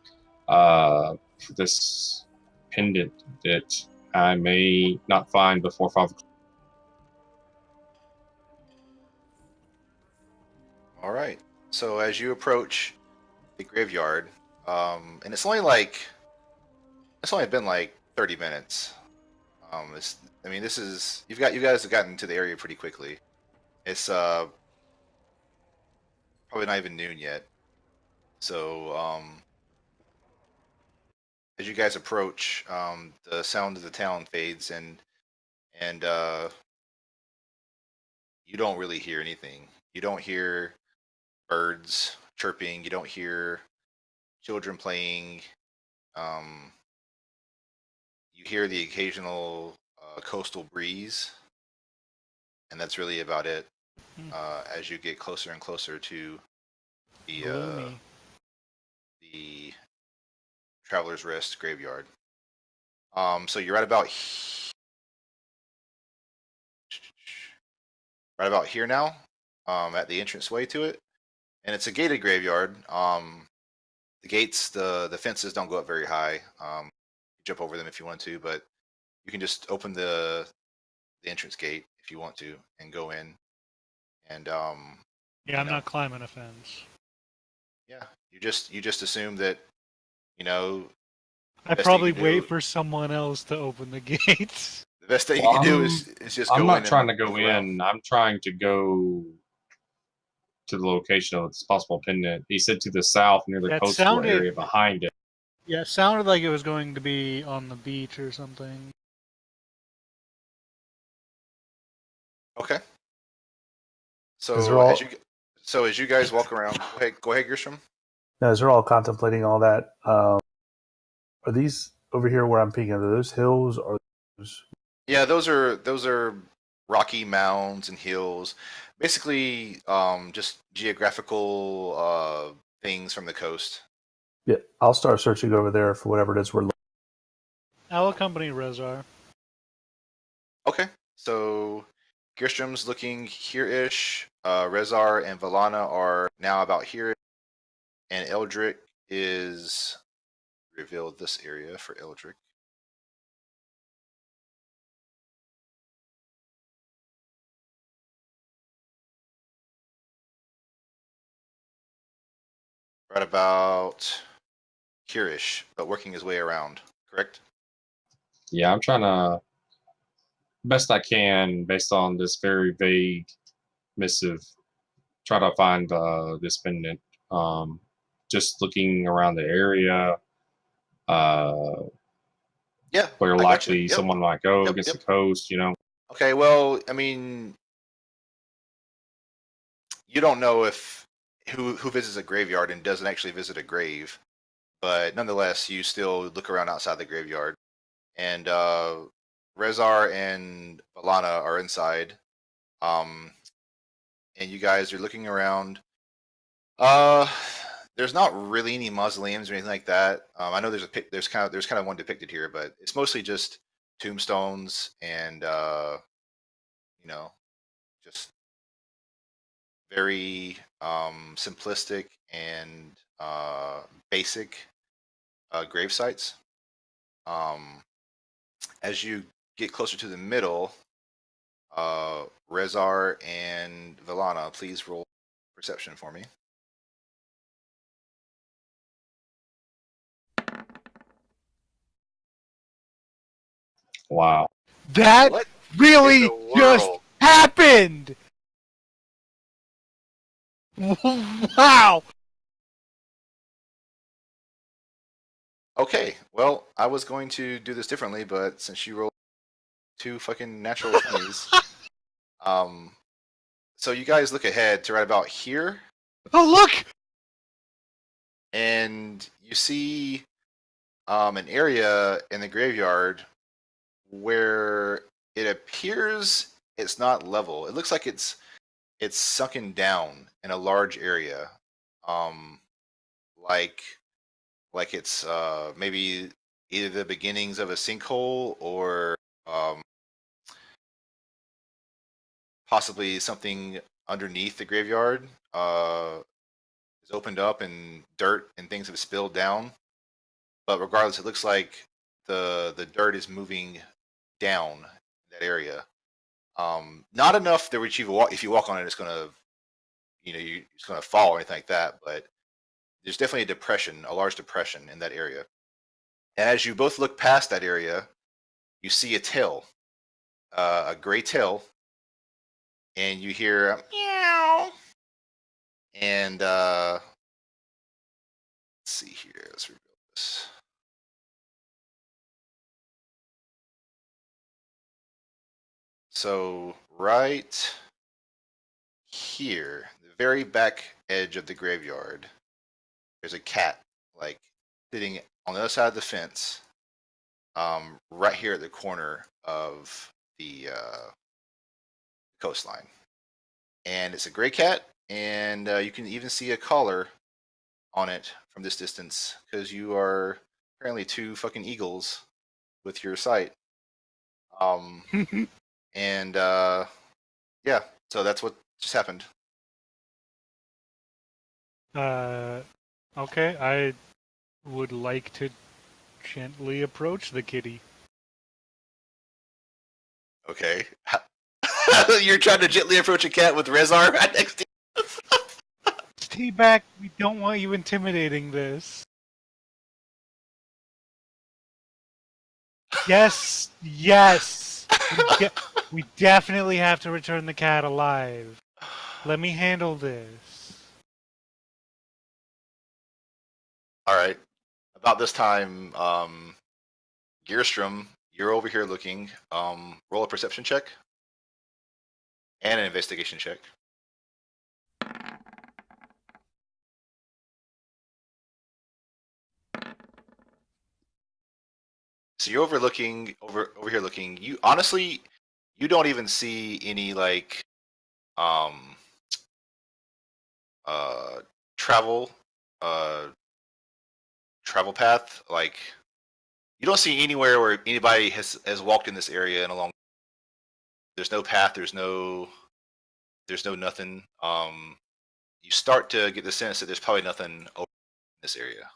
for this pendant that I may not find before 5 o'clock. All right. So as you approach the graveyard, and it's only been like 30 minutes. I mean, this is you guys have gotten to the area pretty quickly. It's probably not even noon yet. So as you guys approach, the sound of the town fades, and you don't really hear anything. You don't hear birds chirping. You don't hear children playing. Um, you hear the occasional coastal breeze, and that's really about it. As you get closer and closer to Gloomy. the Traveler's Rest graveyard. So you're right about here now, at the entranceway to it, and it's a gated graveyard. The gates, the fences don't go up very high. You jump over them if you want to, but you can just open the entrance gate if you want to and go in. And Yeah, you I'm know, not climbing a fence. yeah, you just assume that you know I best thing you probably can wait do. for someone else to open the gates. The best thing you Well, can do is just I'm go not in trying and to go look around. in. I'm trying to go to the location of this possible pendant. He said to the south near the That coastal sounded. area behind it. Yeah, it sounded like it was going to be on the beach or something. Okay. As they're So as you all so as you guys walk around, go ahead, Gerstrom. as they're all contemplating all that, are these over here where I'm peeking? Are those hills or those? Yeah, those are rocky mounds and hills, basically just geographical things from the coast. Yeah, I'll start searching over there for whatever it is we're looking. I'll accompany Rezar. Okay, so Gerstrom's looking here-ish. Rezar and Valana are now about here, and Eldrick is revealed this area for Eldrick. Right about here-ish, but working his way around. Correct? Yeah, I'm trying to best I can based on this very vague missive. Try to find this pendant. Um, just looking around the area, uh, Yeah, where I got you. likely Yep, someone might go yep, against yep. the coast. You know. Okay, well, I mean, you don't know if who visits a graveyard and doesn't actually visit a grave. but nonetheless, you still look around outside the graveyard, and Rezar and Valana are inside. And you guys are looking around. Uh, there's not really any mausoleums or anything like that. I know there's kind of one depicted here, but it's mostly just tombstones and you know, just very simplistic and basic grave sites. As you get closer to the middle, Rezar and Valana, please roll perception for me. Wow. That What really in the just world? happened! Wow! Okay, well, I was going to do this differently, but since you rolled 2 fucking natural 20s, so you guys look ahead to right about here, Oh, look! and you see an area in the graveyard where it appears it's not level. It looks like it's sunken down in a large area, um, like it's maybe either the beginnings of a sinkhole or um, possibly something underneath the graveyard is opened up and dirt and things have spilled down. But regardless, it looks like the dirt is moving down that area. Not enough that if you walk on it, it's gonna it's gonna fall or anything like that. But there's definitely a depression, a large depression in that area. And as you both look past that area, you see a tail, a gray tail, and you hear a meow. And let's see here. Let's reveal this. So right here, the very back edge of the graveyard, there's a cat like sitting on the other side of the fence, right here at the corner of the coastline. And it's a gray cat, and you can even see a collar on it from this distance because you are apparently 2 fucking eagles with your sight. And yeah, so that's what just happened. Okay, I would like to gently approach the kitty. Okay. You're trying to gently approach a cat with Rezar right next to you. Stay back, we don't want you intimidating this. Yes, yes! We definitely have to return the cat alive. Let me handle this. All right. About this time, Gearstrom, you're over here looking. Roll a perception check and an investigation check. So you're over here looking. You honestly, you don't even see any like um uh travel uh travel path. Like you don't see anywhere where anybody has walked in this area in a long. There's no path. There's no nothing. You start to get the sense that there's probably nothing over in this area.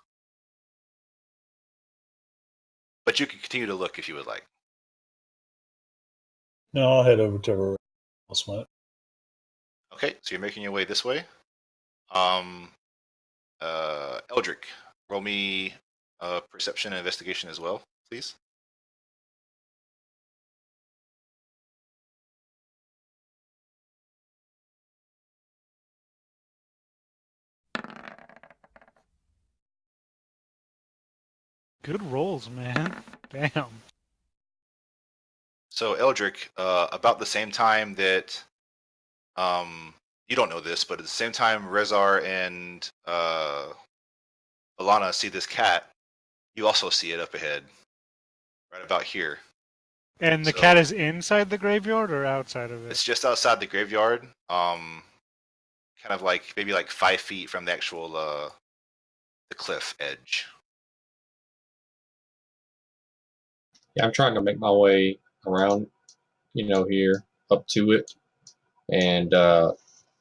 But you can continue to look if you would like. No, I'll head over to where else went. Okay, so you're making your way this way. Um, Eldrick, roll me perception and investigation as well, please. Good rolls, man. Damn. So Eldrick, about the same time that you don't know this, but at the same time Rezar and Alana see this cat, you also see it up ahead, right about here. And the So- cat is inside the graveyard or outside of it? It's just outside the graveyard, kind of like maybe like 5 feet from the actual the cliff edge. Yeah, I'm trying to make my way around, here up to it, and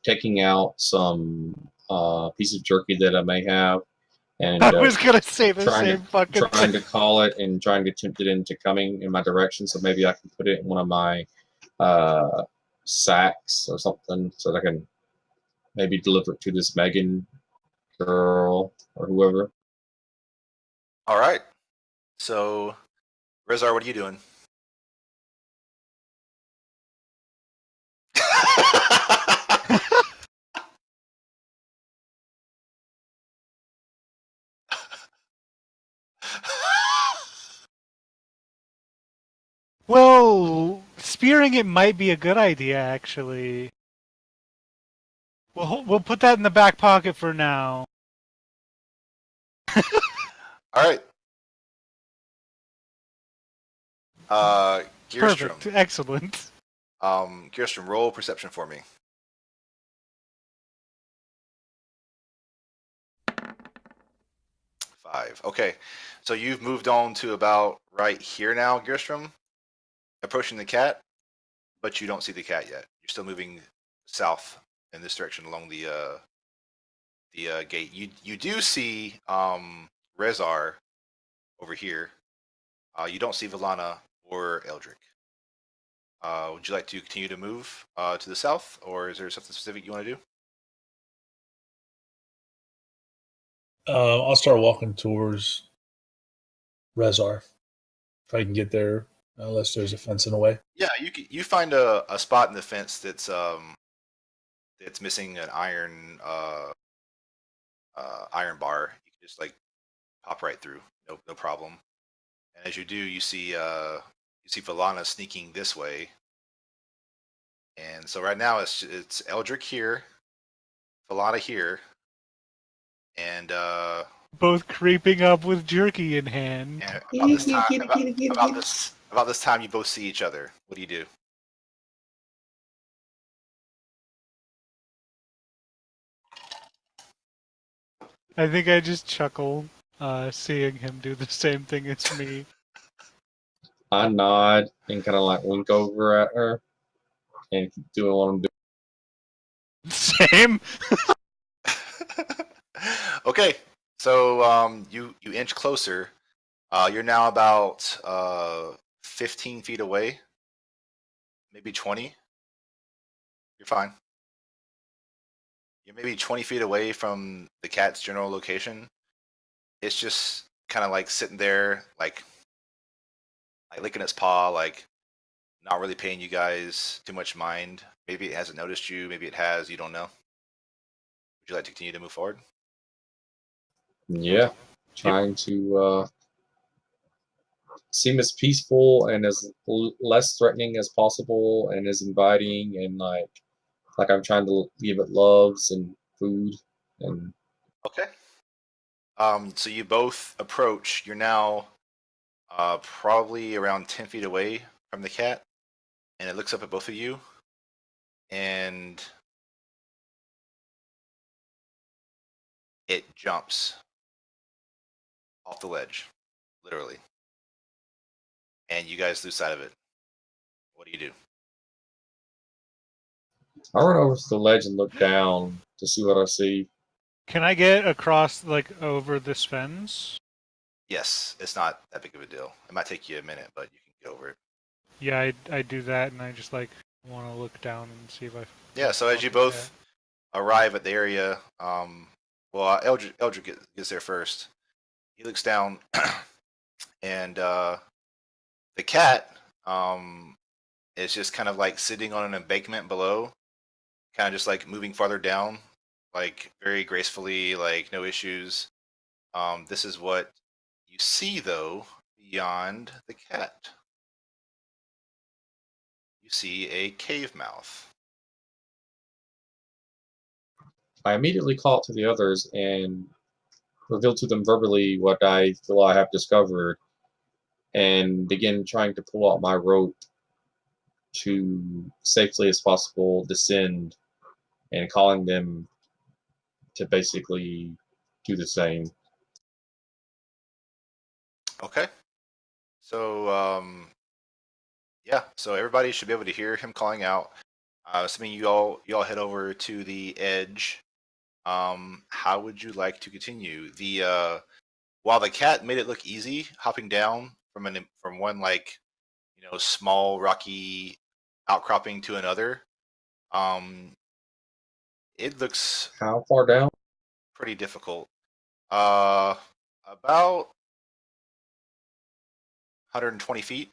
taking out some piece of jerky that I may have, and I was gonna say the trying same fucking trying thing. to call it and trying to tempt it into coming in my direction, so maybe I can put it in one of my sacks or something, so that I can maybe deliver it to this Megan girl or whoever. All right. So, Rezar, what are you doing? Well, spearing it might be a good idea, actually. We'll put that in the back pocket for now. All right. Gearstrom. Perfect. Excellent. Gearstrom, roll perception for me. 5. Okay. So you've moved on to about right here now, Gearstrom, approaching the cat, but you don't see the cat yet. You're still moving south in this direction along the gate. You do see Rezar over here. You don't see Valana or Eldrick. Would you like to continue to move to the south, or is there something specific you want to do? I'll start walking towards Rezar if I can get there, unless there's a fence in the way. Yeah, you find a spot in the fence that's missing an iron bar. You can just like pop right through, no problem. And as you do, you see Valana sneaking this way. And so right now it's Eldrick here, Valana here, and Both creeping up with jerky in hand. about this time about this time you both see each other. What do you do? I think I just chuckle, seeing him do the same thing as me. I nod and kind of like wink over at her and keep doing what I'm doing. Same. Okay, so you inch closer. You're now about 15 feet away, maybe 20. You're fine. You're maybe 20 feet away from the cat's general location. It's just kind of like sitting there, like licking its paw, like not really paying you guys too much mind. Maybe it hasn't noticed you. Maybe it has. You don't know. Would you like to continue to move forward? Yeah, trying to seem as peaceful and as less threatening as possible, and as inviting, and like I'm trying to give it loves and food and Okay. So you both approach. You're now probably around 10 feet away from the cat, and it looks up at both of you, and it jumps off the ledge, literally, and you guys lose sight of it. What do you do? I run over to the ledge and look down to see what I see. Can I get across, like, over this fence? Yes, it's not that big of a deal. It might take you a minute, but you can get over it. Yeah, I do that, and I just, like, want to look down and see if I... Yeah, so as you both arrive at the area, Eldrick gets there first. He looks down, and the cat is just kind of like sitting on an embankment below, kind of just like moving farther down, like very gracefully, like no issues. This is what you see, though, beyond the cat. You see a cave mouth. I immediately call it to the others and reveal to them verbally what I feel I have discovered, and begin trying to pull out my rope to safely as possible descend, and calling them to basically do the same. Okay. So yeah, so everybody should be able to hear him calling out. Assuming you all head over to the edge. How would you like to continue? While the cat made it look easy, hopping down from one small rocky outcropping to another, um, it looks How far down? pretty difficult. Uh, about 120 feet.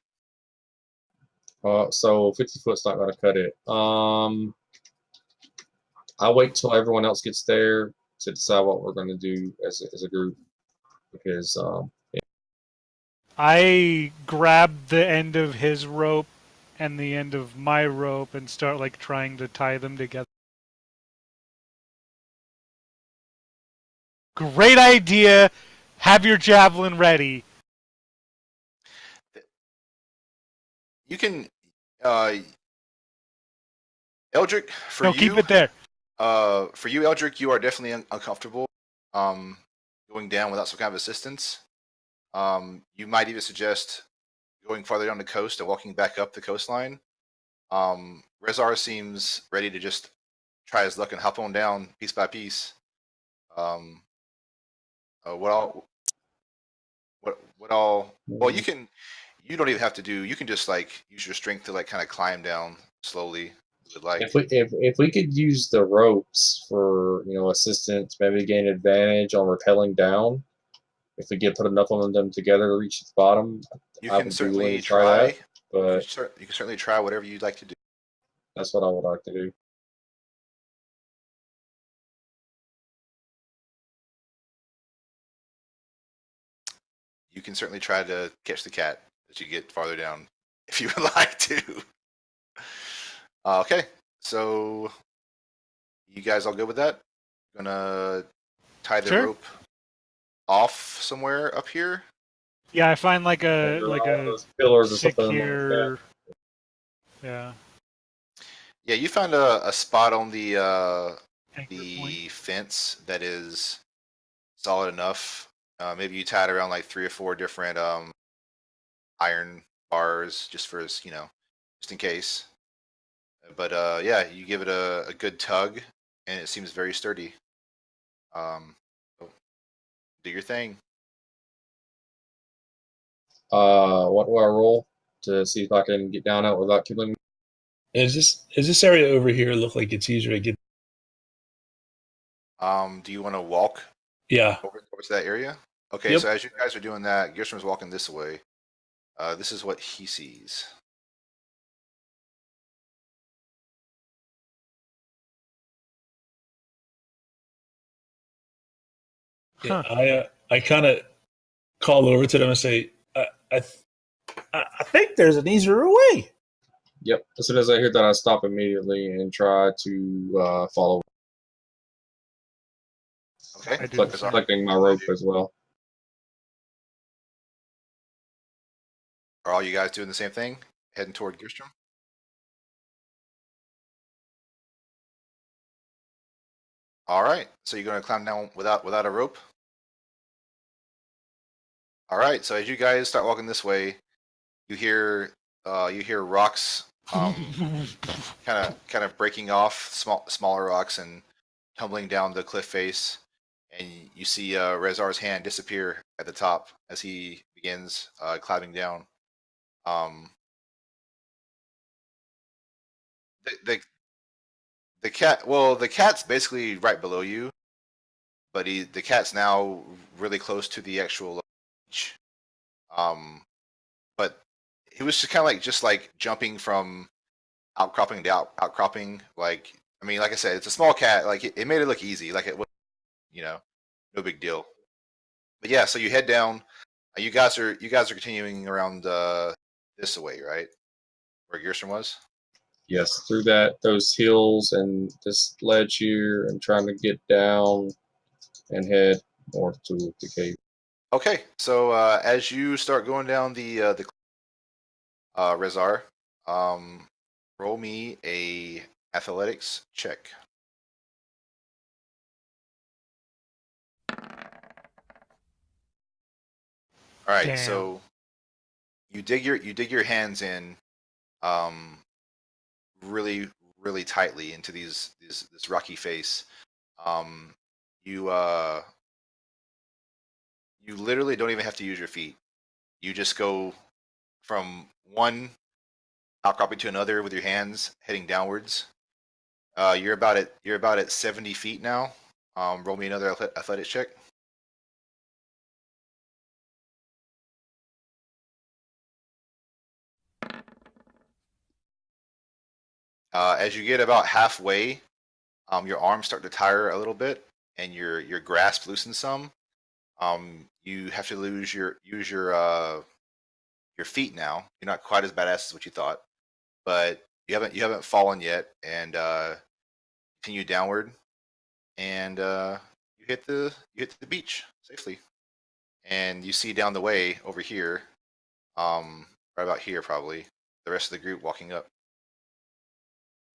So 50 foot's not going to cut it. I'll wait till everyone else gets there to decide what we're going to do as a group, because I grab the end of his rope and the end of my rope and start like trying to tie them together. Great idea. Have your javelin ready. You can, Eldrick, No, keep it there. For you, Eldrick, you are definitely uncomfortable going down without some kind of assistance. You might even suggest going farther down the coast and walking back up the coastline. Rezar seems ready to just try his luck and hop on down piece by piece. Um, what all? What all? Well, you can. You don't even have to do. You can just like use your strength to like kind of climb down slowly. Like if we could use the ropes for assistance, maybe gain advantage on rappelling down. If we put enough of them together to reach the bottom, you I can would be willing certainly to try that. try. But You can certainly try whatever you'd like to do. that's what I would like to do. You can certainly try to catch the cat as you get farther down if you would like to. Okay, so you guys all good with that? Gonna tie the Sure. rope off somewhere up here. Yeah, I find like a Those pillars or something. secure. Yeah. Yeah, you found a spot on the Anchor point. fence that is solid enough. Maybe you tied around like 3 or 4 different iron bars just for just in case. But yeah, you give it a good tug, and it seems very sturdy. So do your thing. What do I roll to see if I can get down out without killing me? Is this area over here look like it's easier to get? Do you want to walk Yeah. over to that area? Okay, Yep. so as you guys are doing that, Gerstman's walking this way. This is what he sees. Huh. I kind of call over to them and say, I think there's an easier way. Yep. As soon as I hear that, I stop immediately and try to follow. Okay, I do the same. Collecting my rope as well. are all you guys doing the same thing? Heading toward Gerstrom? All right, so you're going to climb down without a rope? All right, so as you guys start walking this way, you hear rocks kind of breaking off, smaller rocks, and tumbling down the cliff face, and you see Rezar's hand disappear at the top as he begins climbing down. Um, the the cat, well, the cat's basically right below you, but the cat's now really close to the actual beach. But he was just like jumping from outcropping to outcropping. Like, I mean, like I said, it's a small cat. Like it made it look easy. Like it was, no big deal. But yeah, so you head down. You guys are continuing around this way, right? Where Gerson was. Yes, through those hills and this ledge here, and trying to get down and head north to the cave. Okay, so as you start going down the Rezar, roll me a athletics check. All right, Damn. so you dig your hands in, um, really tightly into this rocky face. Um, you you literally don't even have to use your feet. You just go from one outcropping to another with your hands heading downwards. You're about at 70 feet now. Roll me another athletics check. As you get about halfway, your arms start to tire a little bit, and your grasp loosens some. You have to use your feet now. You're not quite as badass as what you thought, but you haven't fallen yet, and continue downward, and you hit the beach safely, and you see down the way over here, right about here probably, the rest of the group walking up.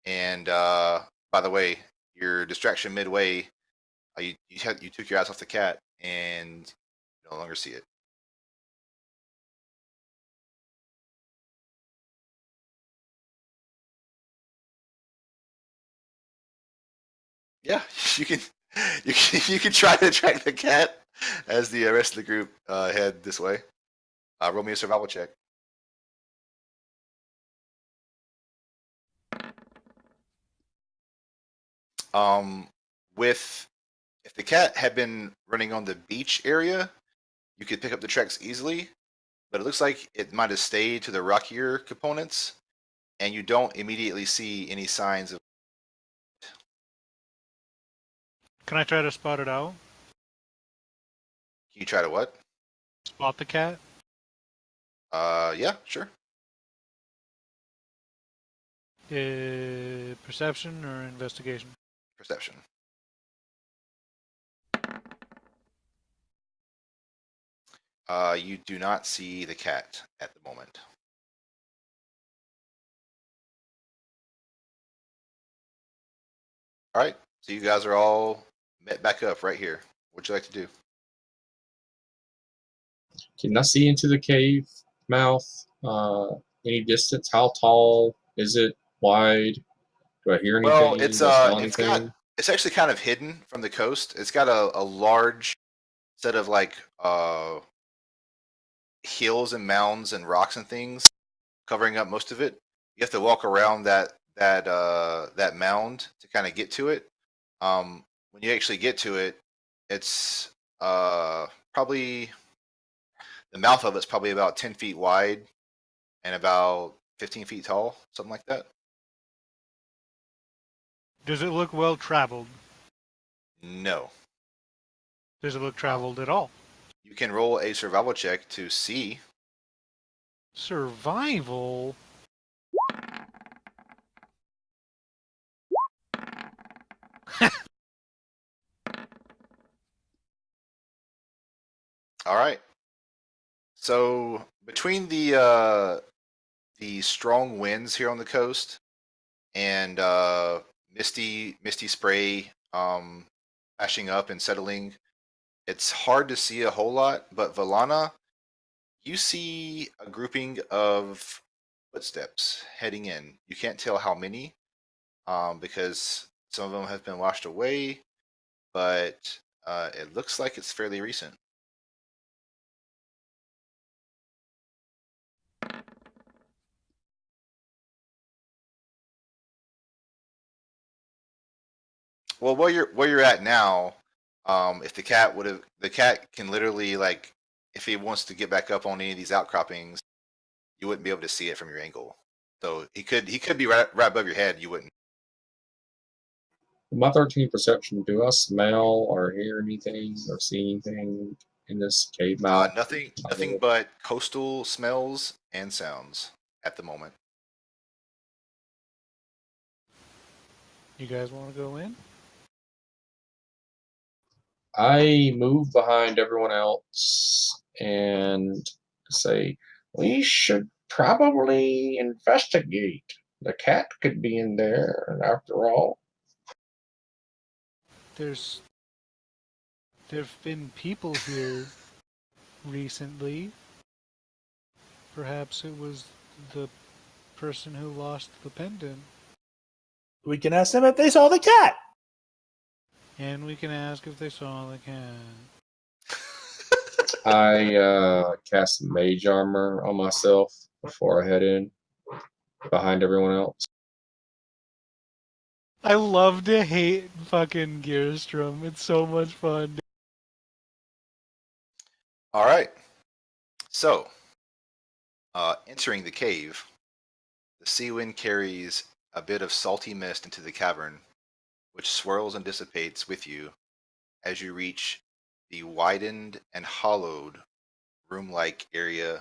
And by the way, your distraction midway, you took your eyes off the cat and you no longer see it. Yeah, you can you can try to track the cat as the rest of the group head this way. Roll me a survival check. Um, with if the cat had been running on the beach area, you could pick up the tracks easily. But it looks like it might have stayed to the rockier components, and you don't immediately see any signs of. Can I try to spot it out? Can you try to what? Spot the cat? Yeah, sure. Perception or investigation? Perception. You do not see the cat at the moment. All right, so you guys are all met back up right here. What'd you like to do? Can I see into the cave mouth? Any distance? How tall is it? Wide? Do I hear Well, anything? Do I smell it's got anything? it's actually kind of hidden from the coast. It's got a large set of like hills and mounds and rocks and things covering up most of it. You have to walk around that mound to kind of get to it. When you actually get to it, it's probably the mouth of it's probably about 10 feet wide and about 15 feet tall, something like that. Does it look well traveled? No. Does it look Um, traveled at all? you can roll a survival check to see. Survival? All right. So between the strong winds here on the coast and misty spray ashing up and settling, it's hard to see a whole lot. But Valana, you see a grouping of footsteps heading in. You can't tell how many, because some of them have been washed away, but it looks like it's fairly recent. Well, where you're at now, if the cat can literally, like, if he wants to get back up on any of these outcroppings, you wouldn't be able to see it from your angle. So he could be right above your head. You wouldn't. With my 13 perception, do I smell or hear anything or see anything in this cave mouth? Nothing but coastal smells and sounds at the moment. You guys want to go in? I move behind everyone else and say, we should probably investigate. The cat could be in there, after all. There've been people here recently. Perhaps it was the person who lost the pendant. We can ask them if they saw the cat. And we can ask if they saw the cat. I cast mage armor on myself before I head in, behind everyone else. I love to hate fucking Gearstrom. It's so much fun. All right. So, entering the cave, the sea wind carries a bit of salty mist into the cavern, which swirls and dissipates with you as you reach the widened and hollowed room-like area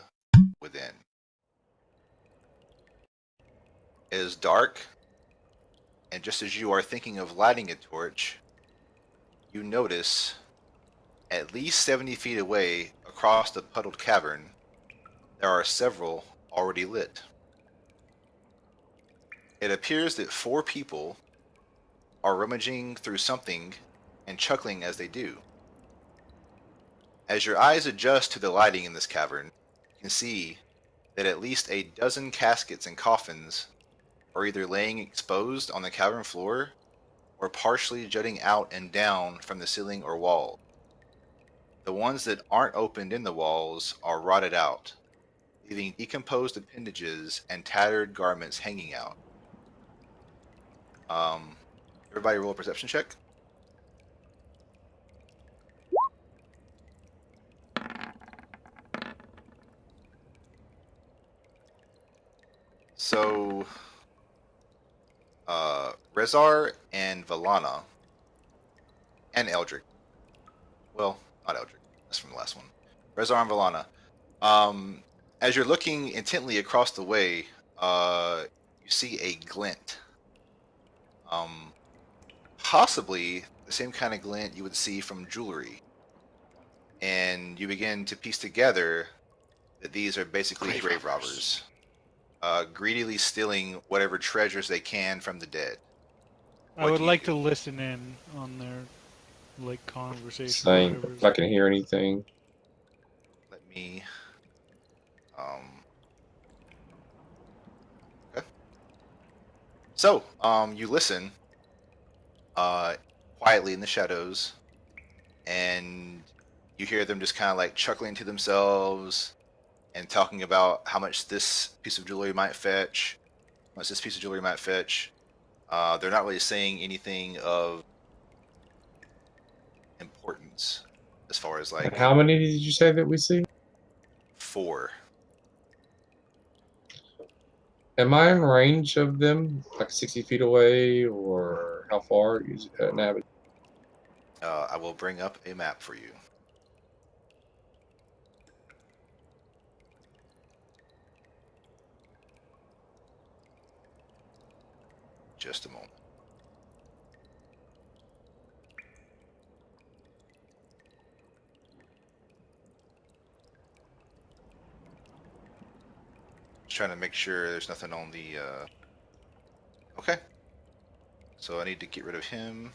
within. It is dark, and just as you are thinking of lighting a torch, you notice at least 70 feet away across the puddled cavern, there are several already lit. It appears that 4 people are rummaging through something and chuckling as they do. As your eyes adjust to the lighting in this cavern, you can see that at least a dozen caskets and coffins are either laying exposed on the cavern floor or partially jutting out and down from the ceiling or wall. The ones that aren't opened in the walls are rotted out, leaving decomposed appendages and tattered garments hanging out. Um, Everybody roll a perception check. So, Rezar and Valana and Eldrick. Well, not Eldrick. That's from the last one. Rezar and Valana. Um, as you're looking intently across the way, you see a glint. Possibly the same kind of glint you would see from jewelry. And you begin to piece together that these are basically grave robbers, greedily stealing whatever treasures they can from the dead. I What would do you like do? to listen in on their conversation or Saying whatever. if I can hear anything. Let me. Um, okay. So, you listen quietly in the shadows, and you hear them just kind of like chuckling to themselves and talking about how much this piece of jewelry might fetch, how much this piece of jewelry might fetch. They're not really saying anything of importance as far as And like how many did you say that we see? 4. Am I in range of them, like 60 feet away, or how far? Navigate. I will bring up a map for you. Just a moment. Just trying to make sure there's nothing on the. Okay. So I need to get rid of him.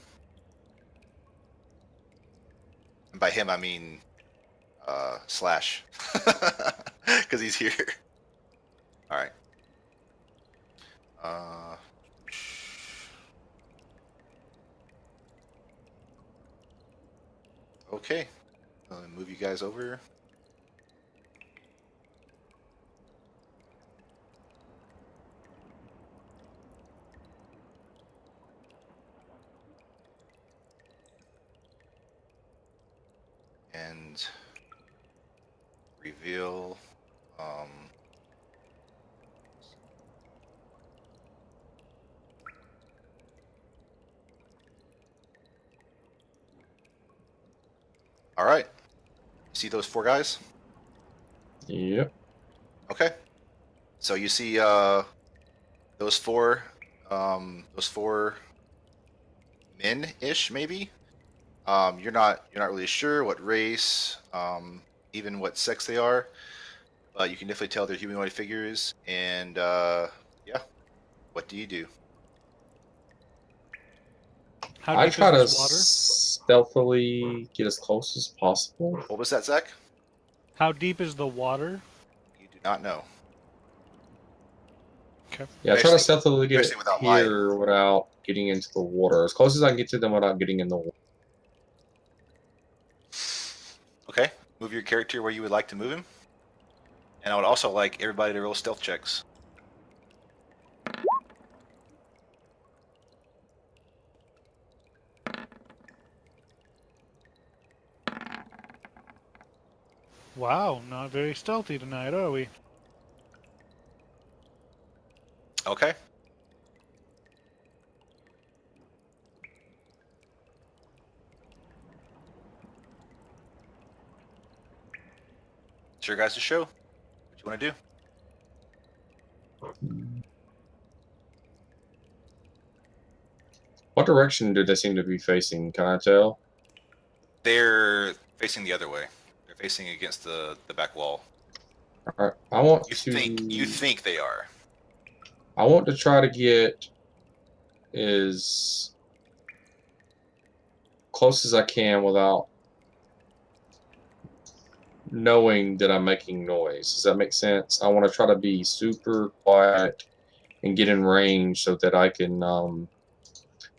And by him, I mean Slash. Because he's here. All right. Uh, okay. Move you guys over. And reveal. All right. See those 4 guys? Yep. Okay. So you see those 4 men-ish maybe. You're not really sure what race, even what sex they are, but you can definitely tell they're humanoid figures. And yeah, what do you do? How I deep is try to this water? stealthily get as close as possible. What was that, Zach? How deep is the water? You do not know. Okay. Yeah, I try to Especially, stealthily get it especially without light. here without getting into the water. As close as I can get to them without getting in the water. Okay, move your character where you would like to move him. And I would also like everybody to roll stealth checks. Wow, not very stealthy tonight, are we? Okay. It's your guys' show. What you want to do? What direction do they seem to be facing? Can I tell? They're facing the other way. They're facing against the back wall. All right, I want You to. think they are. I want to try to get as close as I can without knowing that I'm making noise. Does that make sense? I want to try to be super quiet and get in range so that I can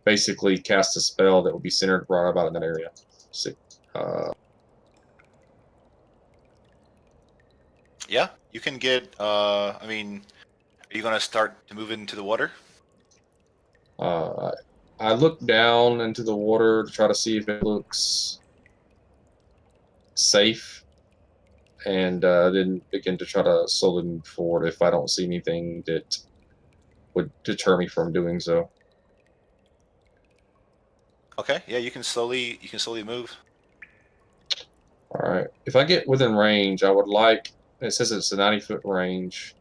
basically cast a spell that will be centered right about in that area. So, Yeah, you can get. I mean, are you gonna start to move into the water? uh, I look down into the water to try to see if it looks safe, and then begin to try to slowly move forward if I don't see anything that would deter me from doing so. Okay. Yeah, you can slowly move. All right. If I get within range, I would like. It says it's a 90-foot range.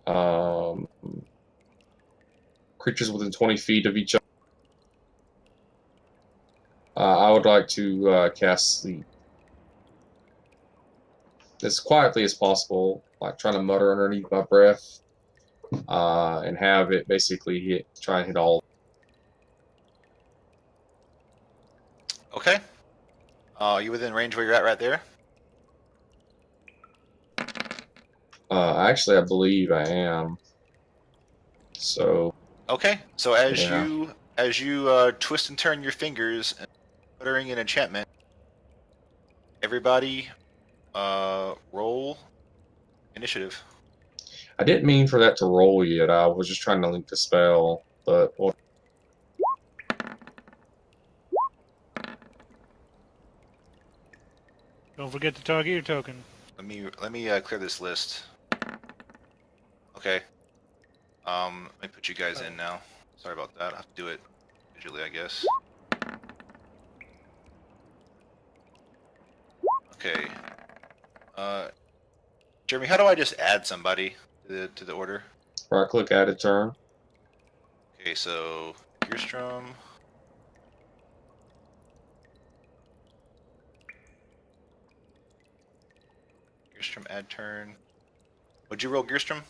Um, creatures within 20 feet of each other. I would like to cast sleep as quietly as possible, like trying to mutter underneath my breath, and have it basically try and hit all. Okay. Are you within range where you're at right there? Actually, I believe I am. So Okay. So as yeah, you twist and turn your fingers, and uttering an enchantment, everybody roll initiative. I didn't mean for that to roll yet. I was just trying to link the spell, but well, Don't forget to target your token. Let me clear this list. Okay. Let me put you guys in now. Sorry about that. I have to do it visually, I guess. Okay. Uh, Jeremy, how do I just add somebody to the order? right click, add a turn. Okay, so Gearstrom. Gearstrom add turn. What'd you roll, Gearstrom?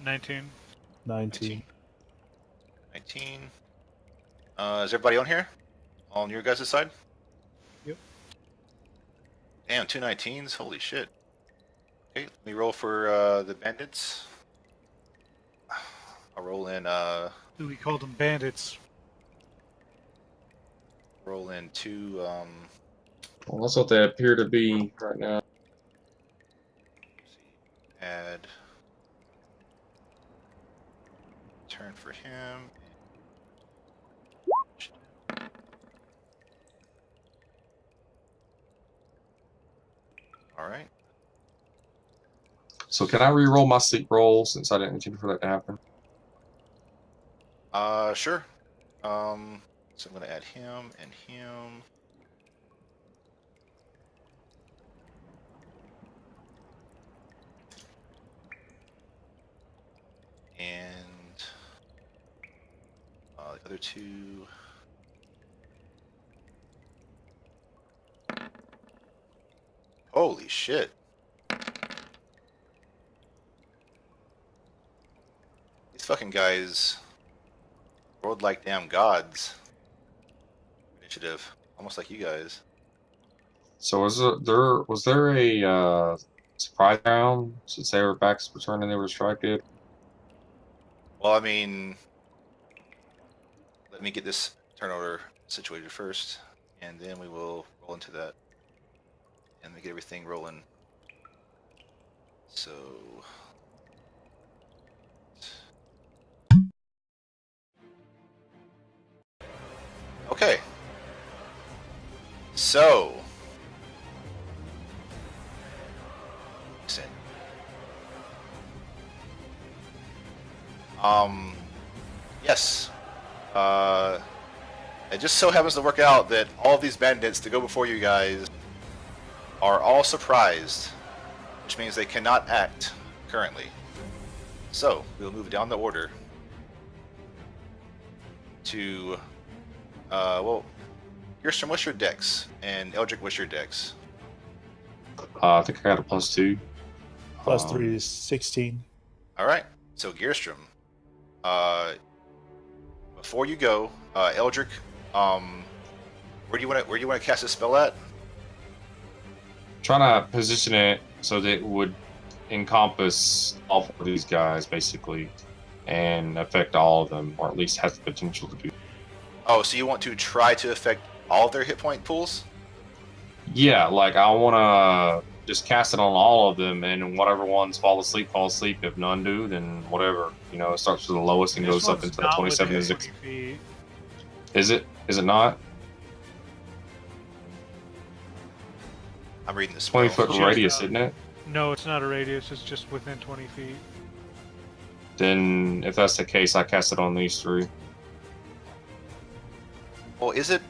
19. 19. 19. Is everybody on here? On your guys' side? Yep. Damn, 2 19s. Holy shit. Okay, let me roll for the bandits. I'll roll in We called them bandits. two Well, that's what they appear to be right now. see, add turn for him. All right. So can I re-roll my sleep roll since I didn't intend for that to happen? Sure. So I'm gonna add him and him. And Other two. Holy shit. These fucking guys rolled like damn gods. Initiative. Almost like you guys. So was there a surprise round since they were back returning, they were distracted? Well, I mean, let me get this turn order situated first, and then we will roll into that. And we get everything rolling. So. Okay. So. Listen. Yes. It just so happens to work out that all of these bandits to go before you guys are all surprised, which means they cannot act currently. So, we'll move down the order to, well, Kirsten, what's your dex? And Eldrick, what's your dex? I think I got a +2. Plus 3 is 16. All right. So, Gearstrom, before you go, Eldrick, where do you want to cast a spell at? Trying to position it so that it would encompass all four of these guys, basically, and affect all of them, or at least has the potential to do. Oh, so you want to try to affect all of their hit point pools? Yeah, like I want to just cast it on all of them, and whatever ones fall asleep, fall asleep. If none do, then whatever. You know, it starts with the lowest and This goes up one's into the not 27. within Is 20 it? feet. Is it? Is it not? I'm reading the spell. 20-foot Just, radius, isn't it? No, it's not a radius. It's just within 20 feet. Then, if that's the case, I cast it on these three. Well, is it?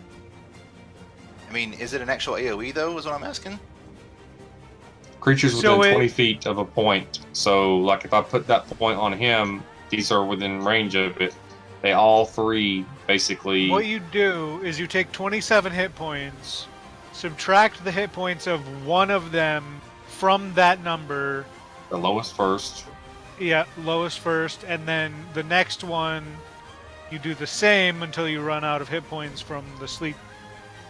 I mean, is it an actual AOE though? Is what I'm asking. Creatures So within 20 feet of a point. So, like, if I put that point on him, these are within range of it. They all three basically. What you do is you take 27 hit points, subtract the hit points of one of them from that number. The lowest first. Yeah, lowest first, and then the next one you do the same until you run out of hit points from the sleep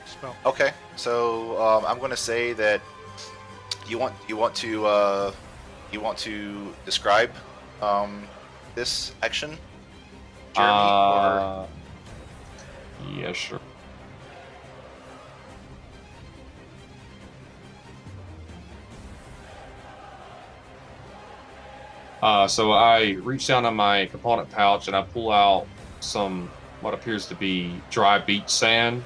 spell. Okay, so I'm going to say that you want to describe this action, Jeremy, or Yeah, sure. So I reach down on my component pouch and I pull out some what appears to be dry beach sand,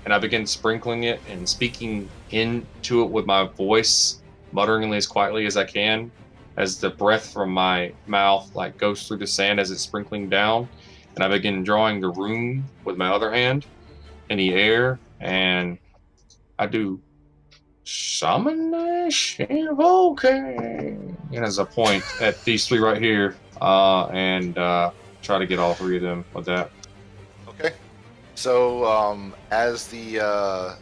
and I begin sprinkling it and speaking into it with my voice, mutteringly as quietly as I can, as the breath from my mouth like goes through the sand as it's sprinkling down, and I begin drawing the rune with my other hand in the air, and I do summonish invoking, and as a point at these three right here, and try to get all three of them with that. okay. So as the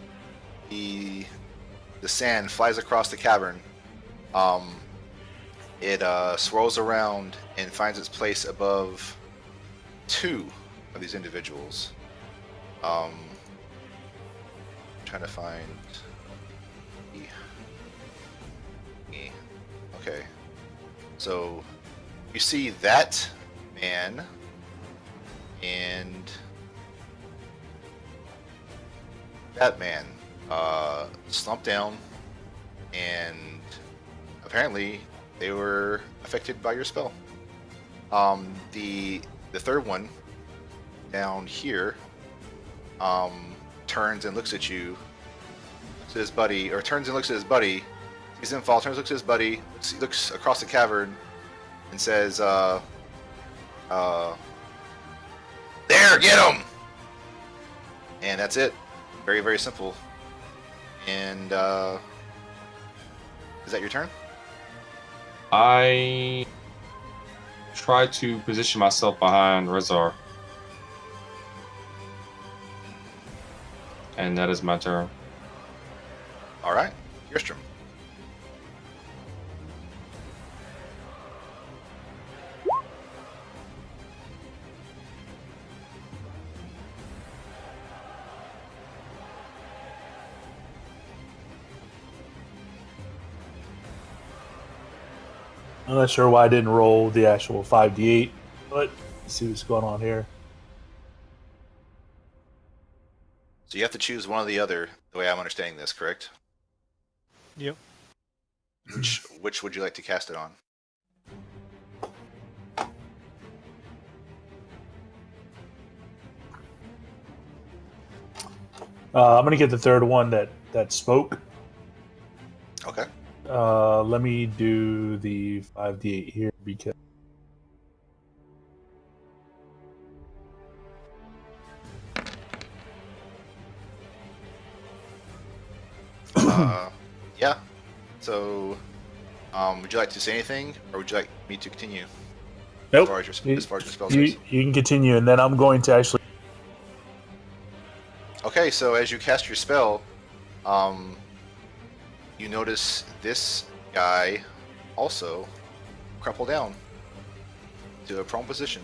sand flies across the cavern, it swirls around and finds its place above two of these individuals. Trying to find. Okay, so you see that man and that man slumped down, and apparently they were affected by your spell. The third one down here turns and looks at you, looks at his buddy, or turns and looks at his buddy, sees him fall, turns, looks at his buddy, looks across the cavern, and says, "There, get him!" And that's it. Very, very simple. And is that your turn? I try to position myself behind Rezar. And that is my turn. All right, Kirstrom. I'm not sure why I didn't roll the actual 5d8, but let's see what's going on here. So you have to choose one or the other, the way I'm understanding this, correct? Yep. Which would you like to cast it on? I'm gonna get the third one that spoke. Okay. Let me do the 5d8 here because Yeah. So, would you like to say anything, or would you like me to continue? nope. As far as your spell You goes. can continue, and then I'm going to actually. Okay, so as you cast your spell, you notice this guy also crumple down to a prone position.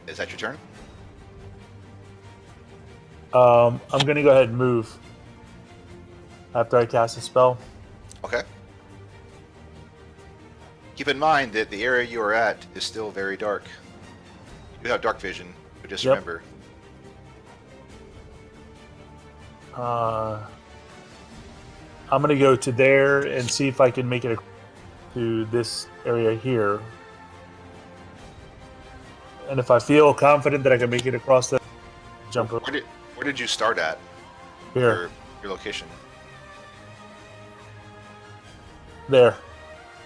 Is that your turn? I'm gonna go ahead and move after I cast a spell. Okay. Keep in mind that the area you are at is still very dark. You have dark vision, but just Yep. remember. I'm gonna go to there and see if I can make it to this area here. And if I feel confident that I can make it across the jump over Where did you start at? here, Your location. there.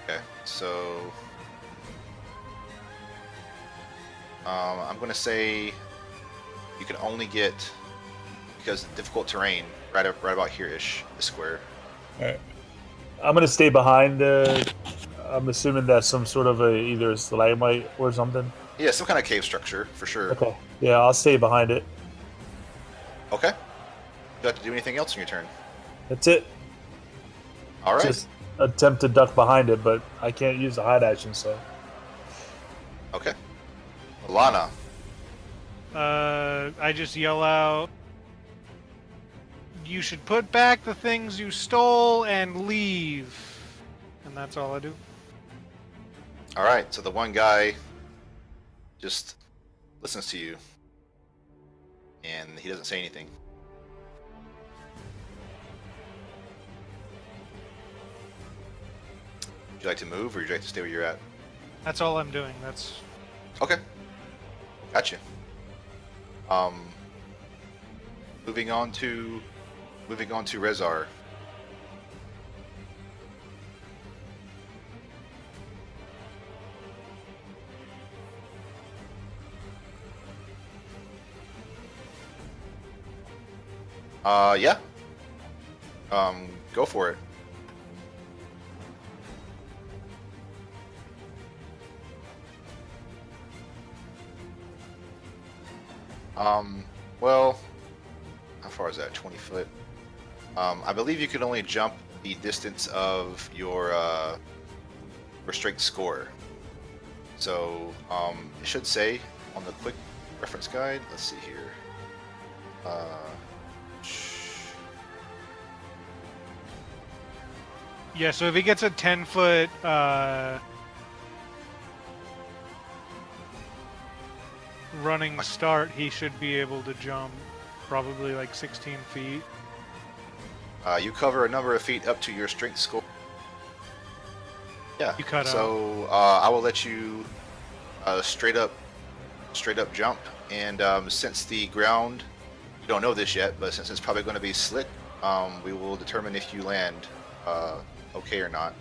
Okay, so I'm gonna say you can only get, because of difficult terrain, right about here-ish, the square. Alright. I'm gonna stay behind the. I'm assuming that's some sort of either a stalagmite or something. Yeah, some kind of cave structure for sure. Okay. Yeah, I'll stay behind it. Okay. You have to do anything else in your turn? That's it. All right. Just attempt to duck behind it, but I can't use the hide action, so. Okay. Alana. I just yell out, "You should put back the things you stole and leave." And that's all I do. All right. So the one guy just listens to you, and he doesn't say anything. Would you like to move, or would you like to stay where you're at? That's all I'm doing. That's Okay. Gotcha. Moving on to Rezar. Yeah. Go for it. Well, how far is that? 20 foot. I believe you can only jump the distance of your strength score. So, it should say on the quick reference guide. Let's see here. yeah. So if he gets a 10-foot running start, he should be able to jump probably like 16 feet. You cover a number of feet up to your strength score. Yeah. You cut so I will let you straight up jump, and since the ground, you don't know this yet, but since it's probably going to be slick, we will determine if you land okay or not.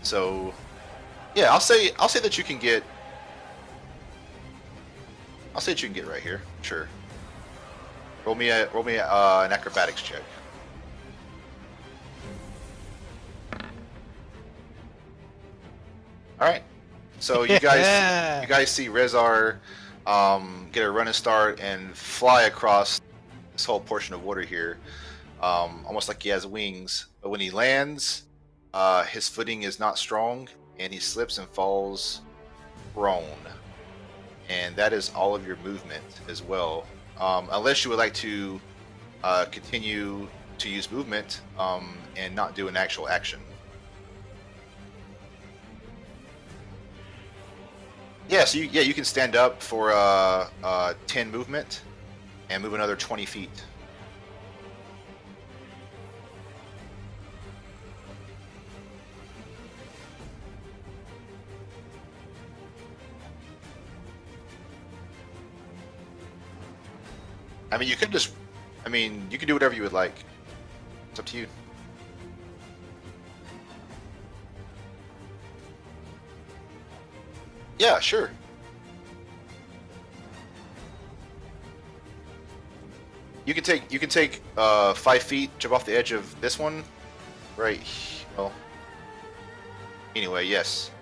So yeah, I'll say that you can get. I'll say that you can get right here. Sure. Roll me an acrobatics check. All right. So you guys see Rezar get a running start and fly across this whole portion of water here, almost like he has wings. But when he lands, his footing is not strong, and he slips and falls prone. And that is all of your movement as well, unless you would like to continue to use movement and not do an actual action. Yeah, so you can stand up for 10 movement and move another 20 feet. I mean, you could you can do whatever you would like. It's up to you. Yeah, sure. You can take 5 feet, jump off the edge of this one, right? Well, anyway, yes,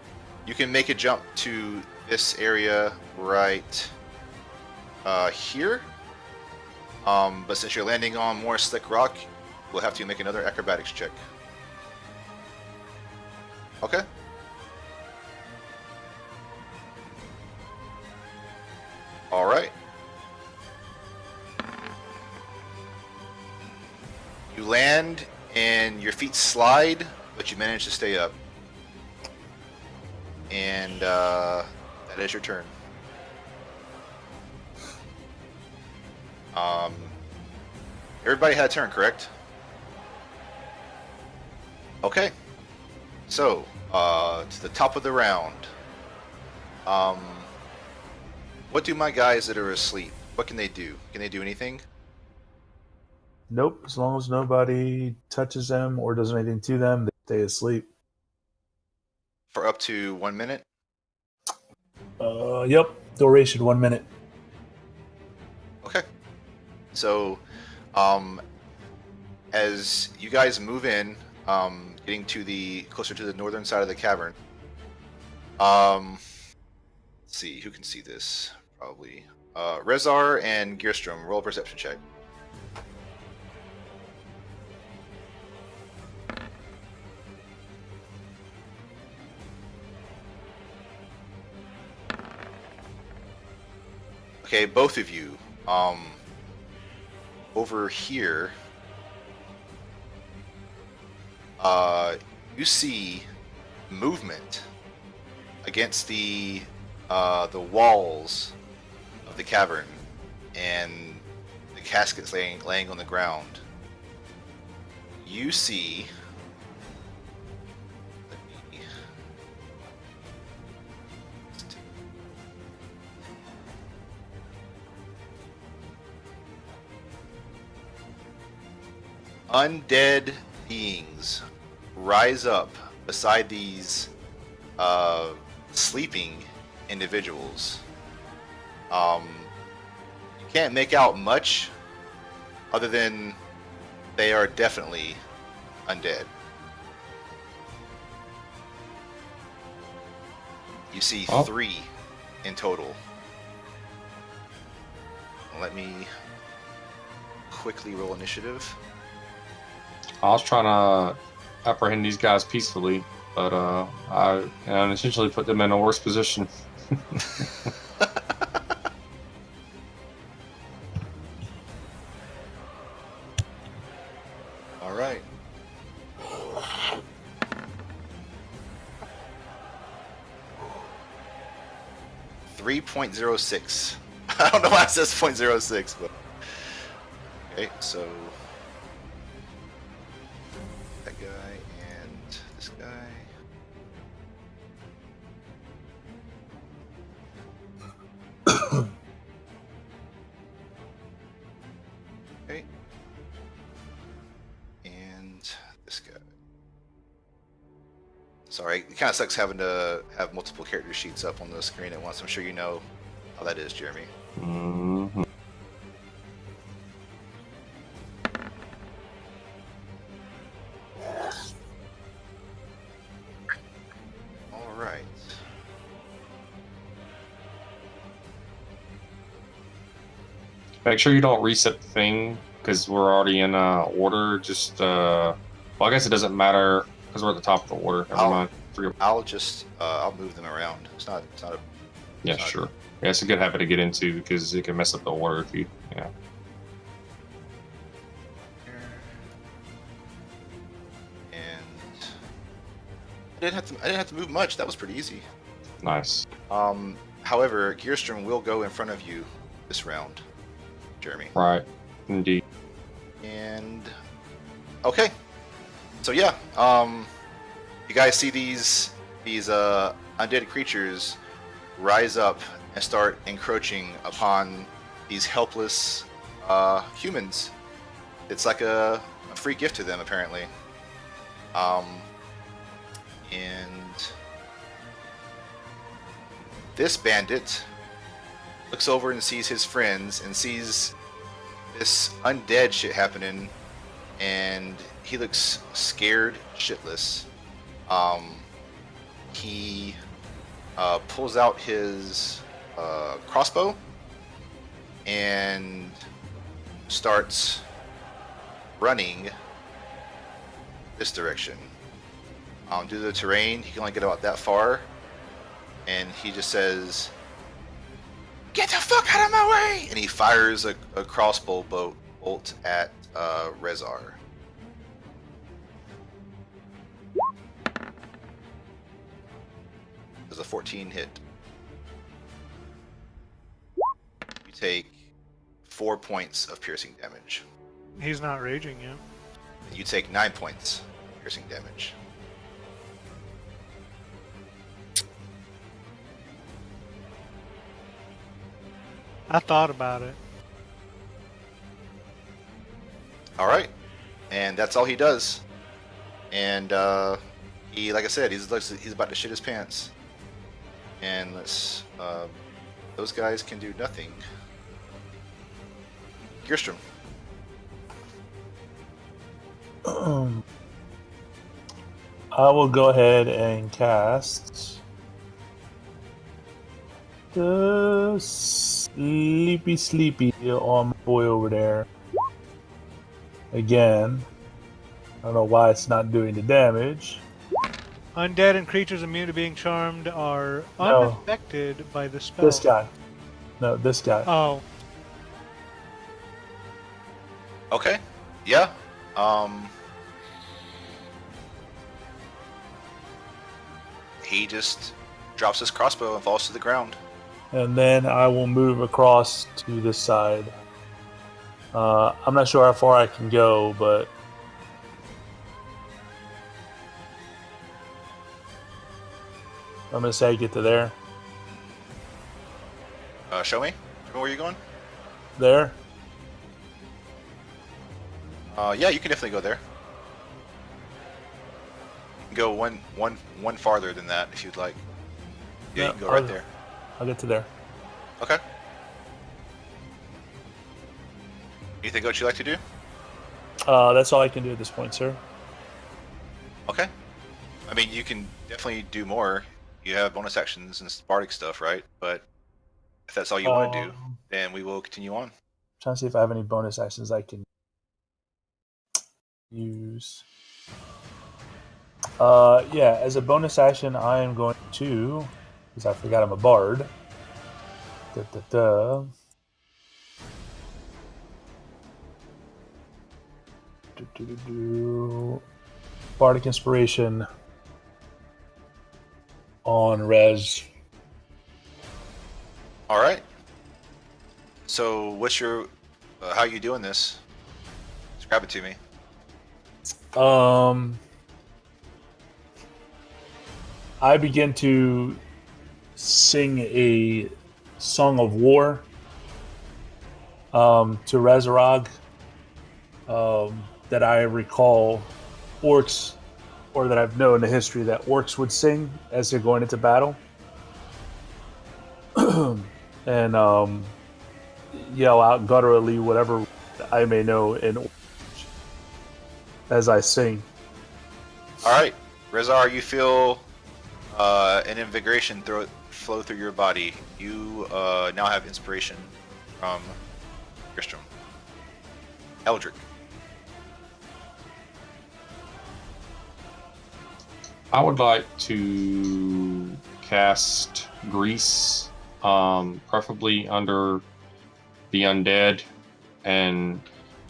you can make a jump to this area right here. But since you're landing on more slick rock, we'll have to make another acrobatics check. Okay. All right. You land and your feet slide, but you manage to stay up. And that is your turn. Everybody had a turn, correct? Okay. So, to the top of the round. What do my guys that are asleep? What can they do? Can they do anything? Nope. As long as nobody touches them or does anything to them, they stay asleep. For up to 1 minute? Yep. Duration 1 minute. Okay. So, as you guys move in, getting to closer to the northern side of the cavern. Let's see, who can see this? Probably Rezar and Gearstrom. Roll a perception check. Okay, both of you. Over here, you see movement against the walls of the cavern, and the caskets laying on the ground. You see. Let me. Undead beings rise up beside these sleeping individuals. You can't make out much other than they are definitely undead. You see 3 in total. Let me quickly roll initiative. I was trying to apprehend these guys peacefully, but I essentially put them in a worse position. All right. .06. I don't know why it says .06, but okay. So that guy and this guy. Okay. And this guy. Sorry, it kind of sucks having to have multiple character sheets up on the screen at once. I'm sure you know how that is, Jeremy. Mm-hmm. All right. Make sure you don't reset the thing because we're already in order. Just well, I guess it doesn't matter because we're at the top of the order. Never mind. I'll just I'll move them around. It's not a Yeah, not- sure. Yeah, it's a good habit to get into because it can mess up the order if you. Yeah. and I didn't have to move much. That was pretty easy. Nice. However, Gearstrom will go in front of you this round, Jeremy. Right. Indeed. And okay, so yeah, you guys see these undead creatures rise up and start encroaching upon these helpless humans. It's like a free gift to them, apparently. And this bandit looks over and sees his friends and sees this undead shit happening, and he looks scared shitless. He pulls out his crossbow and starts running this direction. Due to the terrain, he can only get about that far, and he just says, "Get the fuck out of my way!" And he fires a crossbow bolt at Rezar. Does a 14 hit? You take 4 points of piercing damage. He's not raging yet. You take 9 points of piercing damage. I thought about it. All right, and that's all he does. And he, like I said, he's about to shit his pants. And let's those guys can do nothing. Gearstrom. I will go ahead and cast the sleepy on my boy over there. Again, I don't know why it's not doing the damage. Undead and creatures immune to being charmed are No. unaffected by the spell. This guy. No, this guy. Oh, Okay. Yeah. He just drops his crossbow and falls to the ground. And then I will move across to this side. I'm not sure how far I can go, but I'm going to say I get to there. Show me where you're going. There? Yeah, you can definitely go there. You can go one farther than that if you'd like. Yeah, you can go right there. I'll get to there. Okay. Anything else you'd like to do? That's all I can do at this point, sir. Okay. I mean, you can definitely do more. You have bonus actions and Bardic stuff, right? But if that's all you want to do, then we will continue on. Trying to see if I have any bonus actions I can use. Yeah, as a bonus action, I am going to, because I forgot I'm a bard. Bardic Inspiration on Rez. All right. So, what's your? How are you doing this? Describe it to me. I begin to sing a song of war to Razorog that I recall orcs, or that I've known in the history that orcs would sing as they're going into battle. And yell out gutturally whatever I may know in orc as I sing. All right, Rezar, you feel an invigoration flow through your body. You now have inspiration from Gristrom. Eldrick. I would like to cast Grease, preferably under the undead, and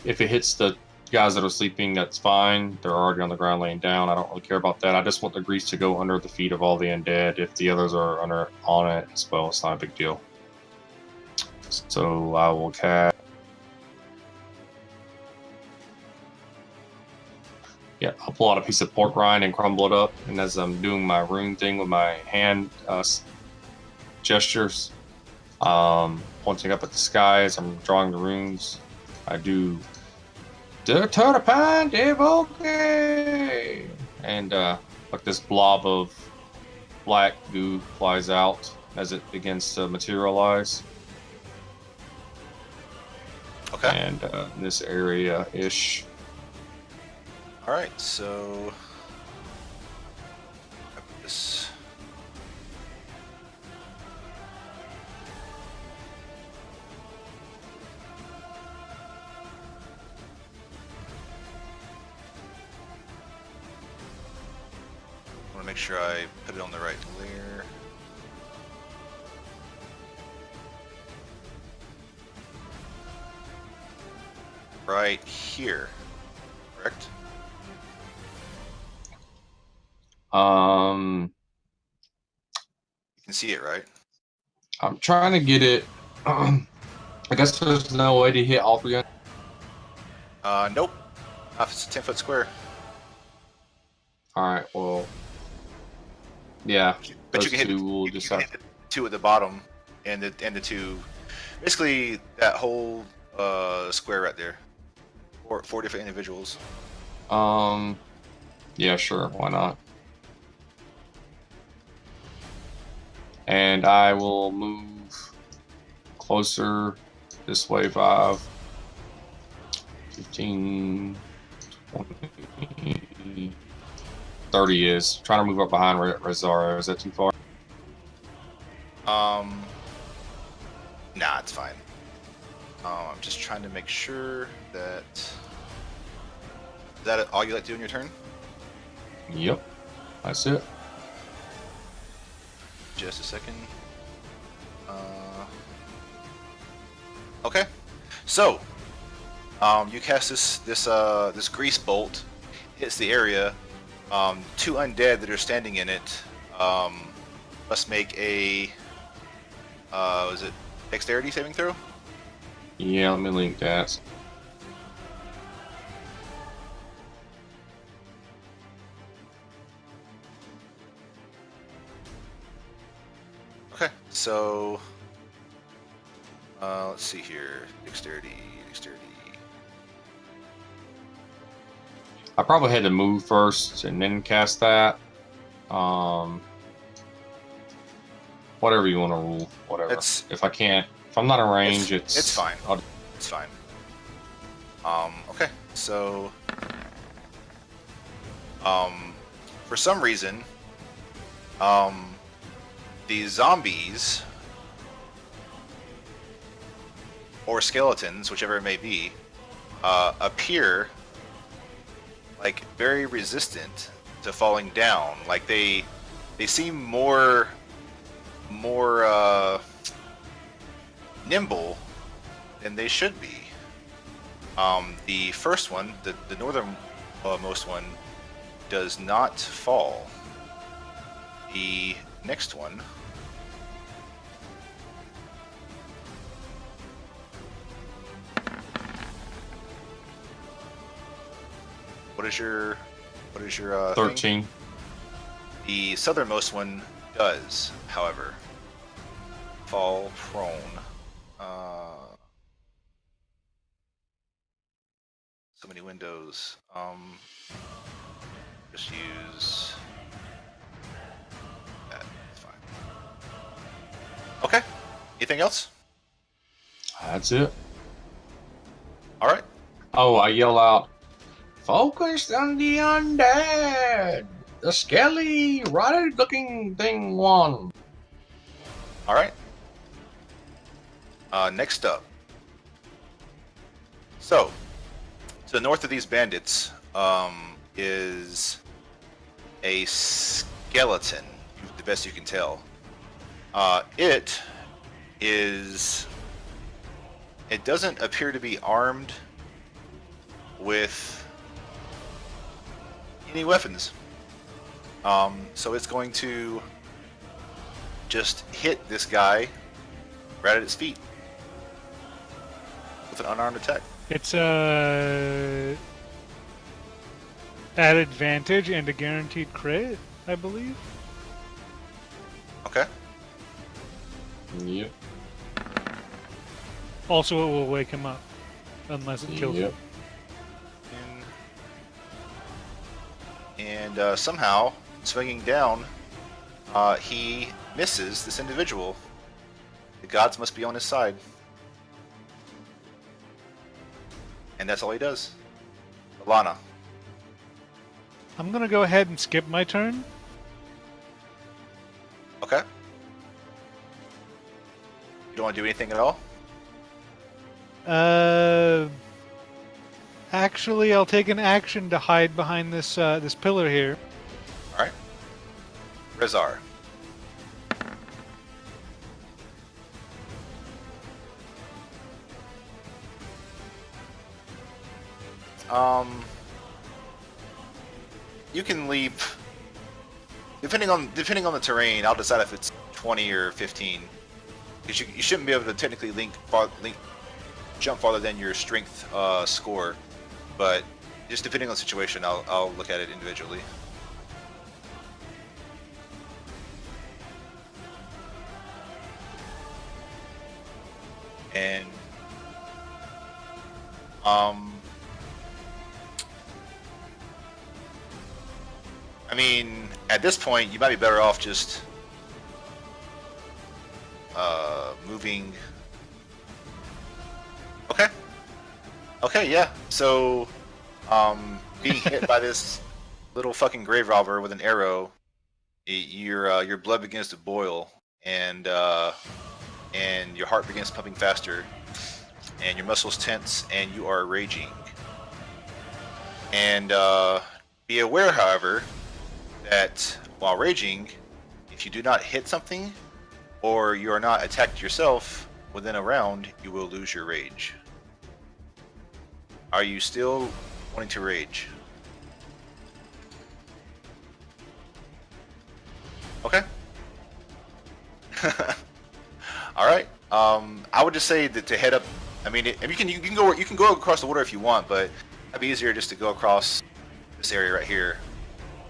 if it hits the guys that are sleeping, that's fine. They're already on the ground laying down. I don't really care about that. I just want the grease to go under the feet of all the undead. If the others are on it as well, it's not a big deal. So I will cast. Yeah, I'll pull out a piece of pork rind and crumble it up. And as I'm doing my rune thing with my hand gestures, pointing up at the sky as I'm drawing the runes, I do the Turpine Devoke! And like this blob of black goo flies out as it begins to materialize. Okay. And in this area-ish. All right, so this. I want to make sure I put it on the right layer. Right here, correct? Um, You can see it, right? I'm trying to get it. I guess there's no way to hit all three. Nope. Not if it's a 10-foot square. All right. Well, yeah. But those you can hit, two will you just can have. hit the two at the bottom, and the two, basically that whole square right there. Four different individuals. Yeah, sure. Why not? And I will move closer this way 5, 15, 20, 30 is. Trying to move up behind Rezara. Is that too far? Nah, it's fine. I'm just trying to make sure that. Is that all you like to do in your turn? Yep. That's it. Just a second. Okay. So, you cast this grease bolt, hits the area. Two undead that are standing in it must make a was it dexterity saving throw? Yeah, let me link that. Okay, so let's see here. Dexterity. I probably had to move first and then cast that. Whatever you want to rule. Whatever. If I'm not in range, it's fine. It's fine. Okay, so for some reason, these zombies or skeletons, whichever it may be, appear like very resistant to falling down. Like they seem more nimble than they should be. The first one, the northernmost one, does not fall. The next one What is your 13. thing? The southernmost one does, however, fall prone. So many windows. Just use that. It's fine. Okay. Anything else? That's it. All right. Oh, I yell out, "Focus on the undead! The skelly, rotted looking thing won." All right. Next up, So, to the north of these bandits is a skeleton, the best you can tell. It doesn't appear to be armed with any weapons. So it's going to just hit this guy right at its feet with an unarmed attack. It's at advantage and a guaranteed crit, I believe. Okay. Yep. Also, it will wake him up, unless it kills him. And somehow, swinging down, he misses this individual. The gods must be on his side. And that's all he does. Alana. I'm gonna go ahead and skip my turn. Okay. You don't want to do anything at all? Actually, I'll take an action to hide behind this this pillar here. All right. Rezar. You can leap. Depending on the terrain, I'll decide if it's 20 or 15. Because you shouldn't be able to technically jump farther than your strength score, but just depending on the situation, I'll look at it individually. And I mean, at this point, you might be better off just moving. Okay. Okay, yeah. So, being hit by this little fucking grave robber with an arrow, your blood begins to boil, and your heart begins pumping faster, and your muscles tense, and you are raging. And be aware, however, that while raging, if you do not hit something, or you are not attacked yourself within a round, you will lose your rage. Are you still wanting to rage? Okay. All right. I would just say that to head up. I mean, you can go across the water if you want, but it'd be easier just to go across this area right here.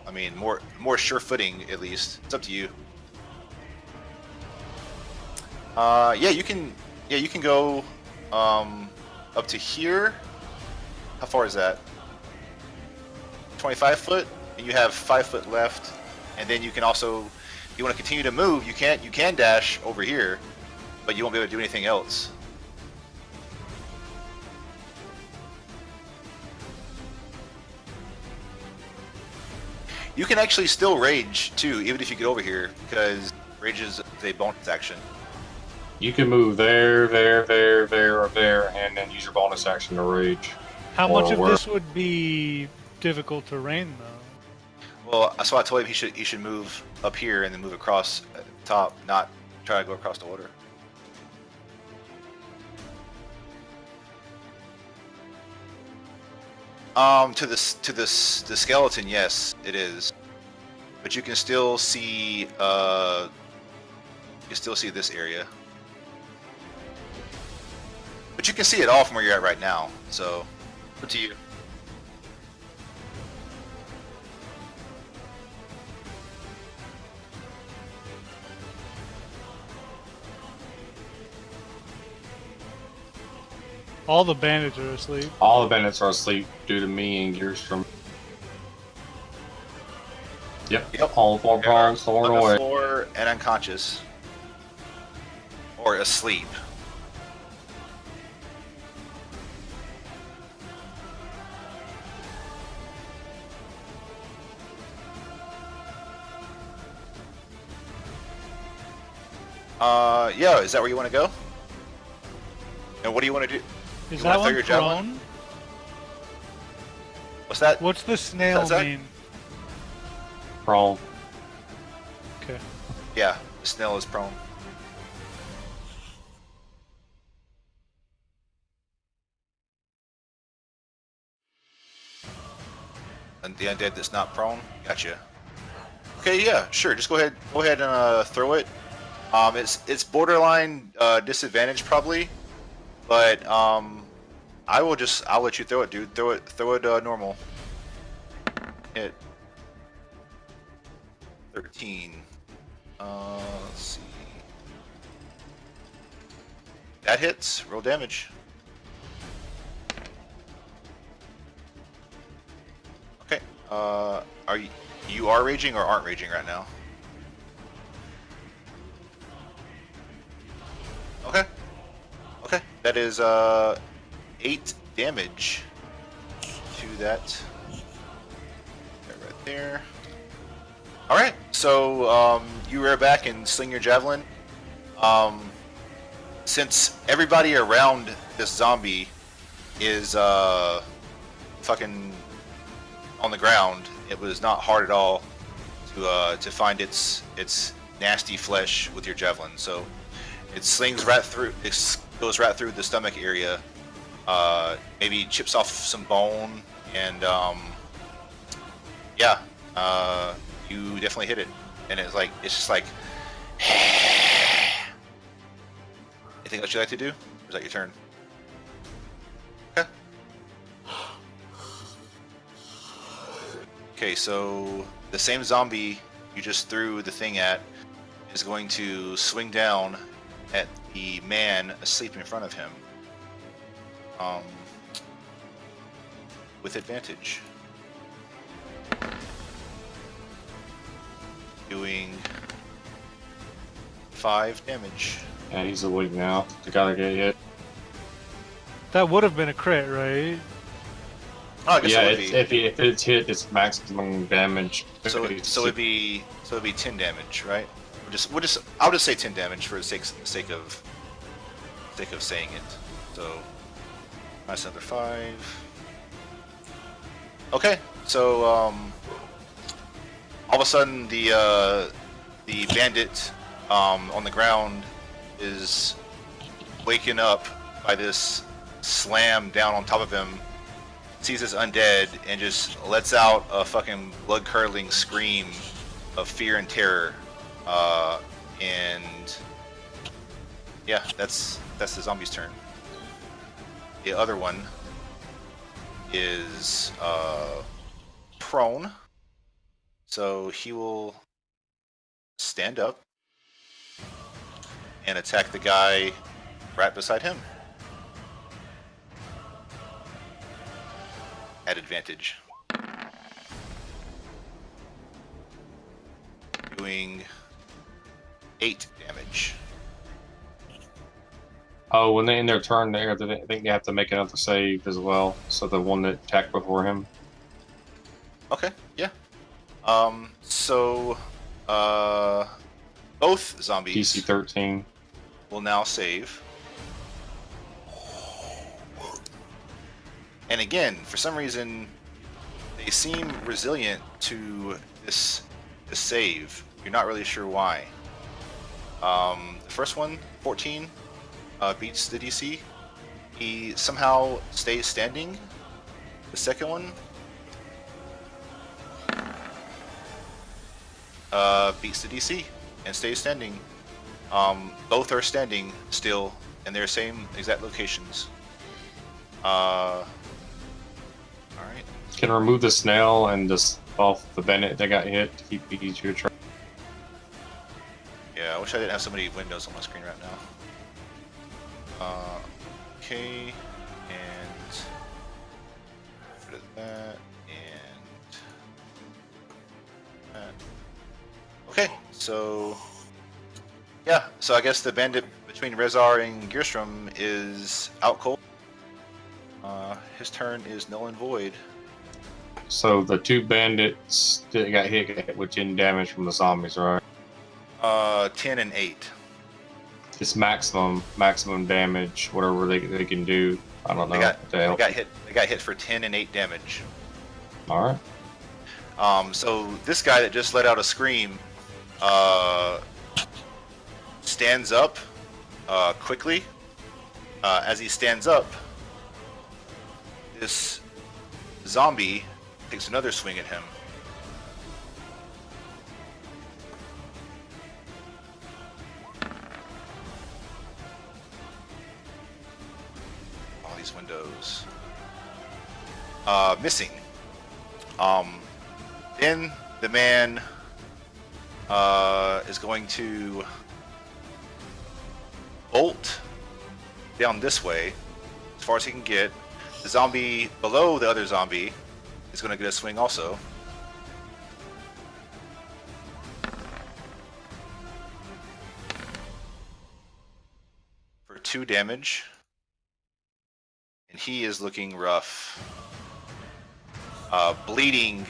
I mean, more sure footing at least. It's up to you. Yeah, you can go up to here. How far is that? 25 foot, and you have 5 foot left. And then you can also, if you want to continue to move, you can dash over here, but you won't be able to do anything else. You can actually still rage too, even if you get over here, because rage is a bonus action. You can move there, or there, and then use your bonus action to rage. How much of this would be difficult terrain, though? Well, that's why I told him he should move up here and then move across at the top, not try to go across the water. To the skeleton, yes, it is. But you can still see this area. But you can see it all from where you're at right now. So, up to you. All the bandits are asleep. All the bandits are asleep due to me and gears from. Yep. All 4 prongs thrown on away. The floor and unconscious, or asleep. Yeah, is that where you want to go? And what do you want to do? Is You that wanna throw one your javelin? prone? What's that? What's the snail Zach? mean? Prone. Okay. Yeah, the snail is prone. And the undead that's not prone. Gotcha. Okay, yeah, sure. Just go ahead and throw it. It's borderline disadvantage probably, but I'll let you throw it, dude. Throw it normal. Hit 13. Let's see. That hits. Roll damage. Okay. Are you are raging or aren't raging right now? Okay. Okay. That is 8 damage to that. Right there. All right. So you rear back and sling your javelin. Since everybody around this zombie is fucking on the ground, it was not hard at all to find its nasty flesh with your javelin. So it slings right through. It goes right through the stomach area. Maybe chips off some bone, and yeah, you definitely hit it. And it's just like. Anything else you'd like to do? Or is that your turn? Okay. Okay, so the same zombie you just threw the thing at is going to swing down at the man asleep in front of him. With advantage. Doing 5 damage. Yeah, he's awake now. The guy that get hit. That would have bbeen a crit, right? Oh, I guess Yeah, it would be. if it's hit, it's maximum damage. So it'd be 10 damage, right? I'll just say 10 damage for the sake of saying it. So minus another 5. Okay, so all of a sudden the bandit on the ground is waking up by this slam down on top of him, sees this undead, and just lets out a fucking blood-curdling scream of fear and terror. And yeah, that's the zombie's turn. The other one is prone, so he will stand up and attack the guy right beside him at advantage. Doing 8 damage. Oh, when they end their turn there, I think they have to make another save as well. So the one that attacked before him. Okay, yeah. So both zombies DC 13. will now save. And again, for some reason, they seem resilient to this save. You're not really sure why. The first one, 14, beats the DC. He somehow stays standing. The second one beats the DC and stays standing. Both are standing still in their same exact locations. Alright. Can remove the snail and just off the bandit that got hit to keep each your turn. Yeah, I wish I didn't have so many windows on my screen right now. Okay, and rid of that, and that. Okay, so yeah, so I guess the bandit between Rezar and Gearstrom is out cold. His turn is null and void. So the two bandits that got hit with 10 damage from the zombies, right? 10 and 8. It's maximum damage, whatever they can do. I don't know. They got what the hell. They got hit for 10 and 8 damage. All right. So this guy that just let out a scream stands up quickly. As he stands up, this zombie takes another swing at him. All these windows. Missing. Then the man is going to bolt down this way as far as he can get. The zombie below the other zombie is going to get a swing also. For 2 damage. And he is looking rough. Bleeding,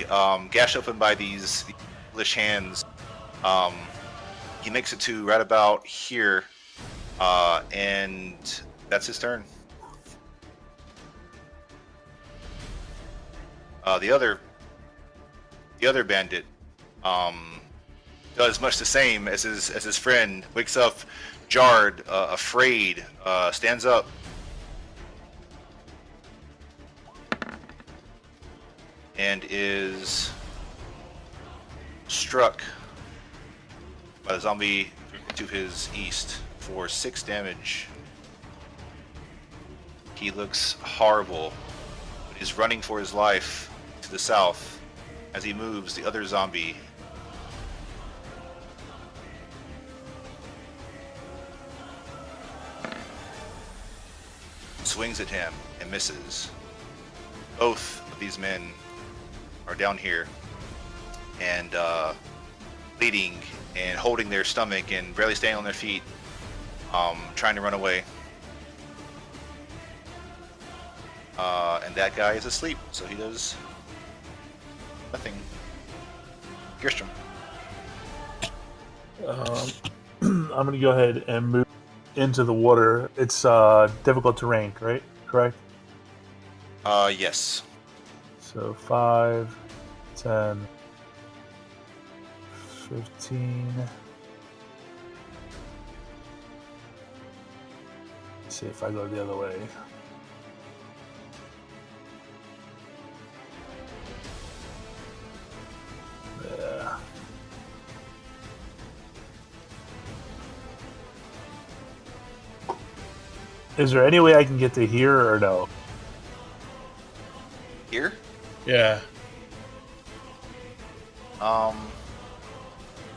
gashed open by these English hands. He makes it to right about here, and that's his turn. The other bandit does much the same as his friend. Wakes up, jarred, afraid, stands up. And is struck by the zombie to his east for 6 damage. He looks horrible, but he's running for his life to the south. As he moves, the other zombie swings at him and misses. Both of these men are down here and bleeding and holding their stomach and barely staying on their feet, trying to run away. And that guy is asleep, so he does nothing. Gerstrom. I'm going to go ahead and move into the water. It's difficult terrain, right? Correct? Yes. So 5, 10, 15. Let's see if I go the other way. Yeah. Is there any way I can get to here or no? Here? Yeah.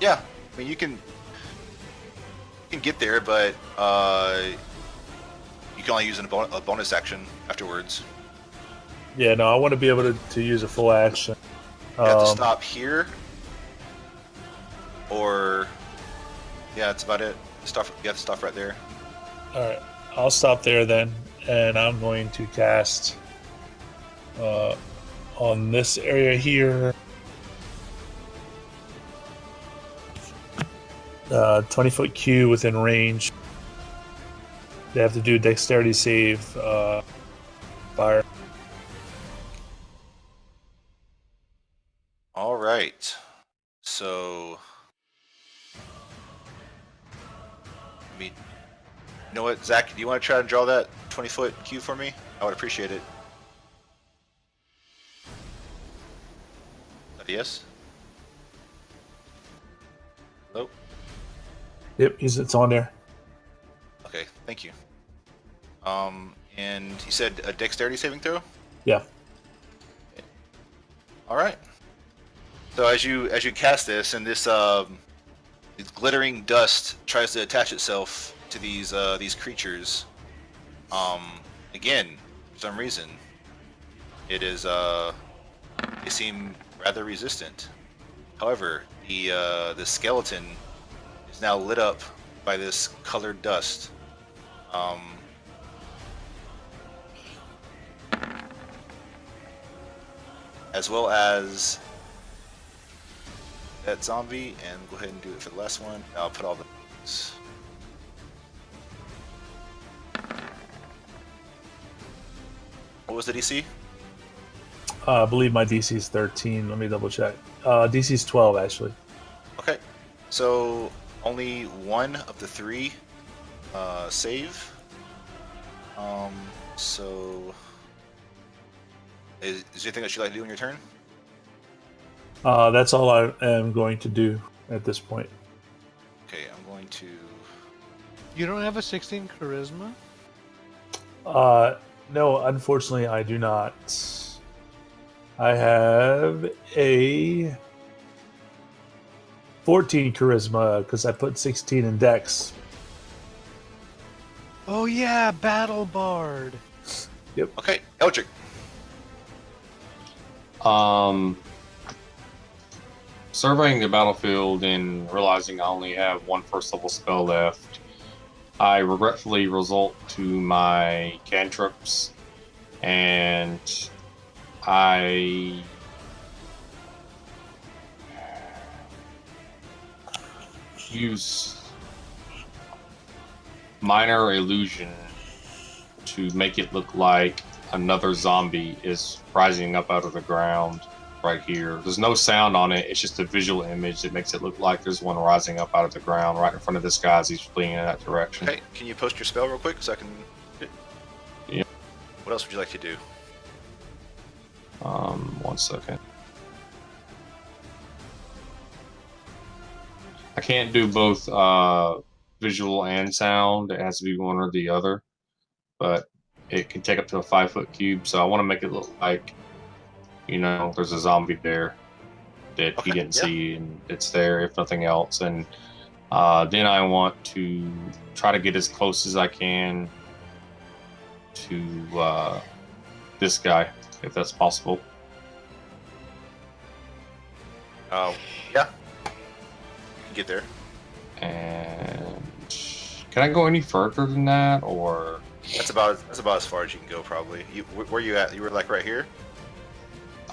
Yeah. I mean, you can get there, but you can only use a bonus action afterwards. Yeah, no, I want to be able to use a full action. You have to stop here, or yeah, that's about it. You have to stop right there. All right, I'll stop there then, and I'm going to cast on this area here. 20-foot cube within range. They have to do dexterity save. Fire. All right. So, you know what, Zach? Do you want to try and draw that 20-foot cube for me? I would appreciate it. Yes. Hello. Yep, it's on there. Okay, thank you. And you said a dexterity saving throw? Yeah. All right. So as you cast this, and this glittering dust tries to attach itself to these creatures, again, for some reason, it is they seem rather resistant. However, the skeleton is now lit up by this colored dust. As well as that zombie, and go ahead and do it for the last one. I'll put all the What was the DC? I believe my DC is 13. Let me double check. DC is 12, actually. Okay. So only one of the three save. So is there anything that you'd like to do on your turn? That's all I am going to do at this point. Okay, I'm going to. You don't have a 16 charisma? No, unfortunately, I do not. I have a 14 charisma because I put 16 in Dex. Oh yeah, Battle Bard. Okay, Eldrick. Surveying the battlefield and realizing I only have one first level spell left, I regretfully resort to my cantrips, and I use minor illusion to make it look like another zombie is rising up out of the ground right here. There's no sound on it. It's just a visual image that makes it look like there's one rising up out of the ground right in front of this guy as he's fleeing in that direction. Okay, can you post your spell real quick so I can? Yeah. What else would you like to do? 1 second. I can't do both visual and sound. It has to be one or the other. But it can take up to a 5-foot cube, so I want to make it look like, there's a zombie there that he didn't see, and it's there if nothing else. And then I want to try to get as close as I can to this guy, if that's possible. Yeah, you can get there. And can I go any further than that, or? That's about as far as you can go, probably. Where you at? You were like right here.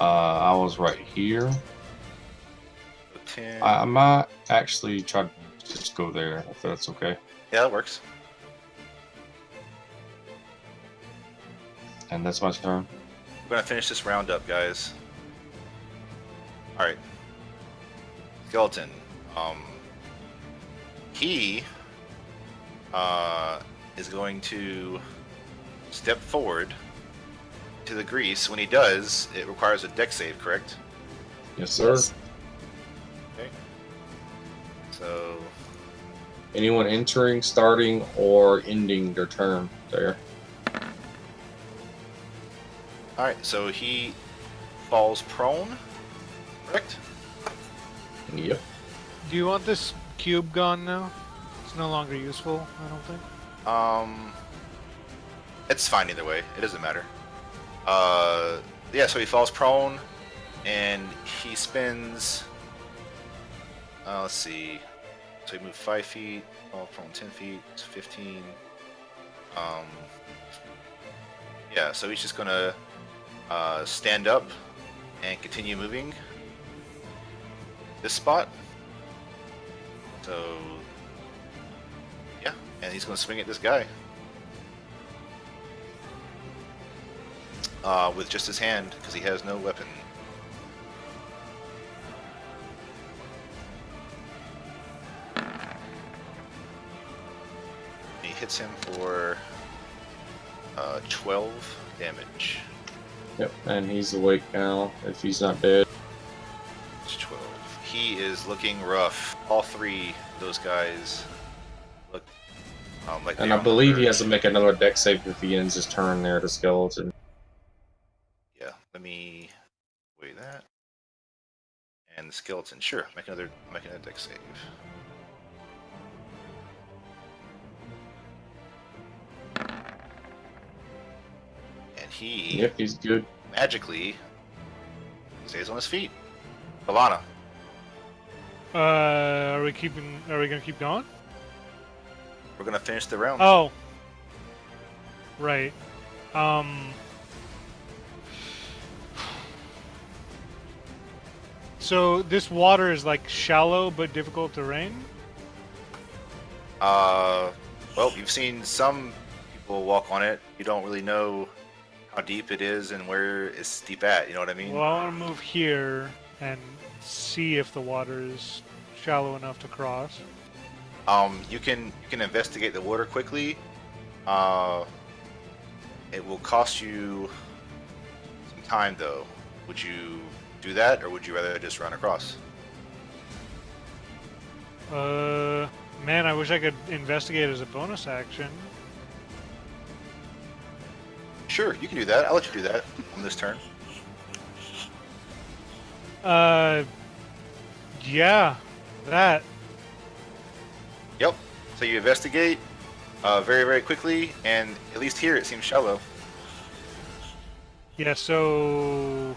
I was right here. So 10. I might actually try to just go there, if that's okay. Yeah, that works. And that's my turn. We're gonna finish this round up, guys. All right. Skeleton. He is going to step forward to the grease. When he does, it requires a dex save, correct? Yes, sir. Okay. So Anyone entering, starting, or ending their turn there. all right. So he falls prone, correct? Yep. Do you want this cube gone now? It's no longer useful, I don't think. It's fine either way. It doesn't matter. Yeah. So he falls prone, and he spins. Let's see. So he moved 5 feet. Fall prone 10 feet. 15. Yeah. So he's just gonna stand up and continue moving this spot. So yeah, and he's gonna swing at this guy. With just his hand, because he has no weapon. He hits him for 12 damage. Yep, and he's awake now, if he's not dead. It's 12. He is looking rough. All three of those guys look like And they're I on the believe he verge. has to make another dex save if he ends his turn there, the skeleton. Yeah, let me weigh that. And the skeleton, sure, make another dex save. And he Yep, he's good. magically stays on his feet. Alana. Are we gonna keep going? We're gonna finish the round. Oh. Right. So this water is like shallow but difficult to rain? Well, you've seen some people walk on it. You don't really know how deep it is and where it's deep at. You know what I mean? Well, I want to move here and see if the water is shallow enough to cross. You can investigate the water quickly. It will cost you some time though. Would you do that, or would you rather just run across? Man, I wish I could investigate as a bonus action. Sure, you can do that. I'll let you do that on this turn. Yeah, that. Yep. So you investigate very, very quickly, and at least here it seems shallow. Yeah, so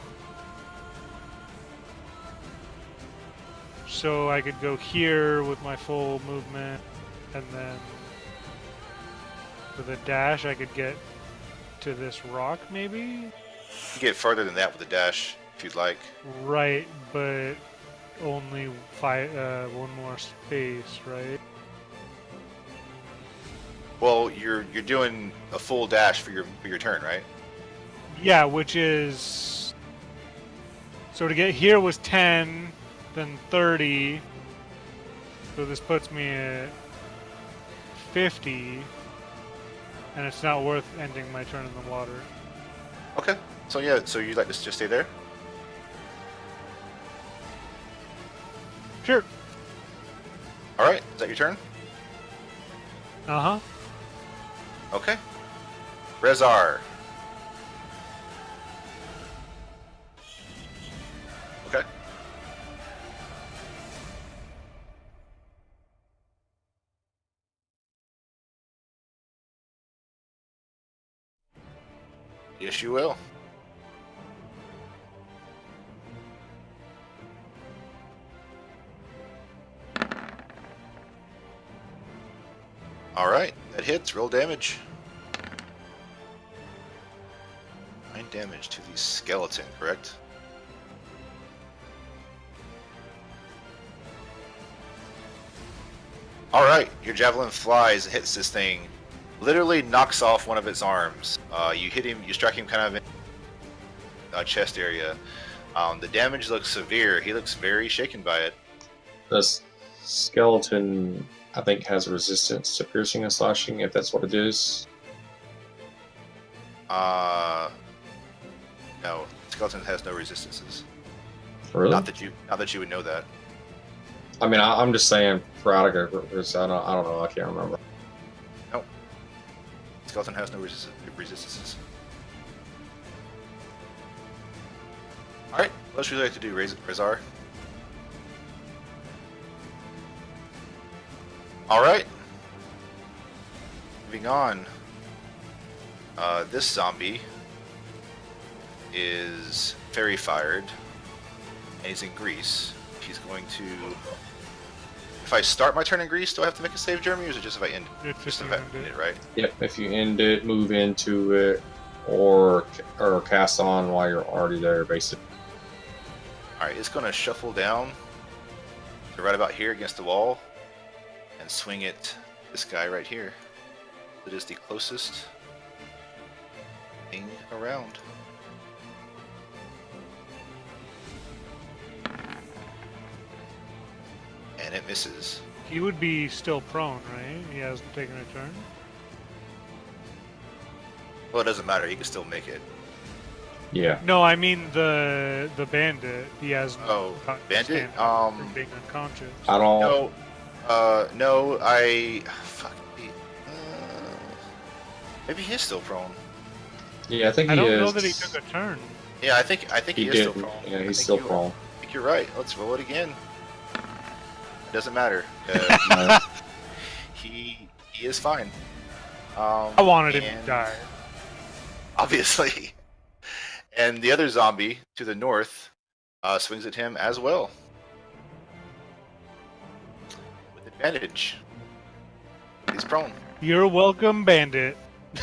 I could go here with my full movement, and then with a dash I could get to this rock, maybe? You can get further than that with a dash if you'd like. Right, but only one more space, right? Well, you're doing a full dash for your turn, right? Yeah, which is... So to get here was 10, then 30. So this puts me at 50. And it's not worth ending my turn in the water. Okay. So yeah, so you'd like to just stay there? Sure. All right. Is that your turn? Uh-huh. Okay. Rezar. Okay. Yes, you will. All right, that hits. Roll damage. 9 damage to the skeleton, correct? All right, your javelin flies and hits this thing. Literally knocks off one of its arms. You hit him. You strike him kind of in chest area. The damage looks severe. He looks very shaken by it. This skeleton, I think, has a resistance to piercing and slashing, if that's what it is. No, skeleton has no resistances. Really? Not that you would know that. I mean, I'm just saying for Attica, I don't know. I can't remember. No, skeleton has no resistances. All right, what else would you like to do, Rezar? All right. Moving on. This zombie is fairy fired, and he's in Greece. He's going to. If I start my turn in Greece, do I have to make a save, Jeremy, or is it just if I end it? It's Just if if you I end end it. it, right? Yep. If you end it, move into it, or cast on while you're already there, basically. All right, it's going to shuffle down to right about here against the wall and swing at this guy right here. It is the closest thing around. And it misses. He would be still prone, right? He hasn't taken a turn. Well, it doesn't matter. He can still make it. Yeah. No, I mean the bandit. He has Oh, bandit? stand from being unconscious. I don't. No, fuck. Maybe he is still prone. Yeah, I think I he don't is. know that he took a turn. Yeah, I think he is still did. prone. Yeah, I he's think still prone. I think you're right. Let's roll it again. It doesn't matter. He is fine. I wanted him to and- die. Obviously. And the other zombie to the north swings at him as well. With advantage. He's prone. You're welcome, bandit.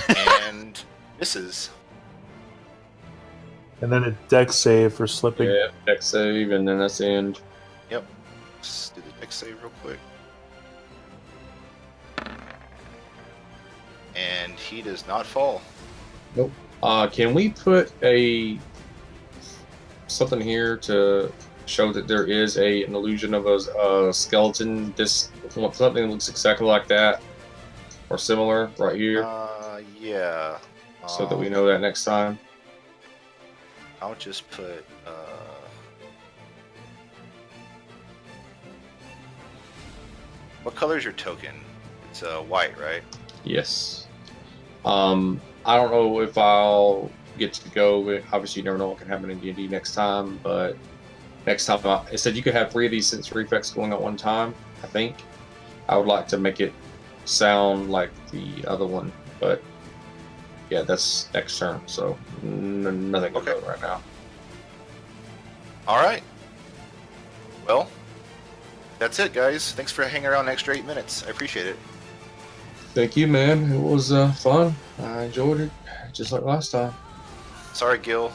And misses. And then a dex save for slipping. Yeah, dex save, and then that's the end. Yep. Let's do the dex save real quick. And he does not fall. Nope. Can we put something here to show that there is an illusion of a skeleton? Something that looks exactly like that or similar right here, Yeah. so that we know that next time. I'll just put. What color is your token? It's white, right? Yes. I don't know if I'll get to go. But obviously, you never know what can happen in D&D next time. But next time, it said you could have 3 of these sensory effects going at one time. I think I would like to make it sound like the other one, but yeah, that's next turn. So nothing Okay. going right now. All right. Well, that's it, guys. Thanks for hanging around an extra 8 minutes. I appreciate it. Thank you, man. It was fun. I enjoyed it, just like last time. Sorry, Gil.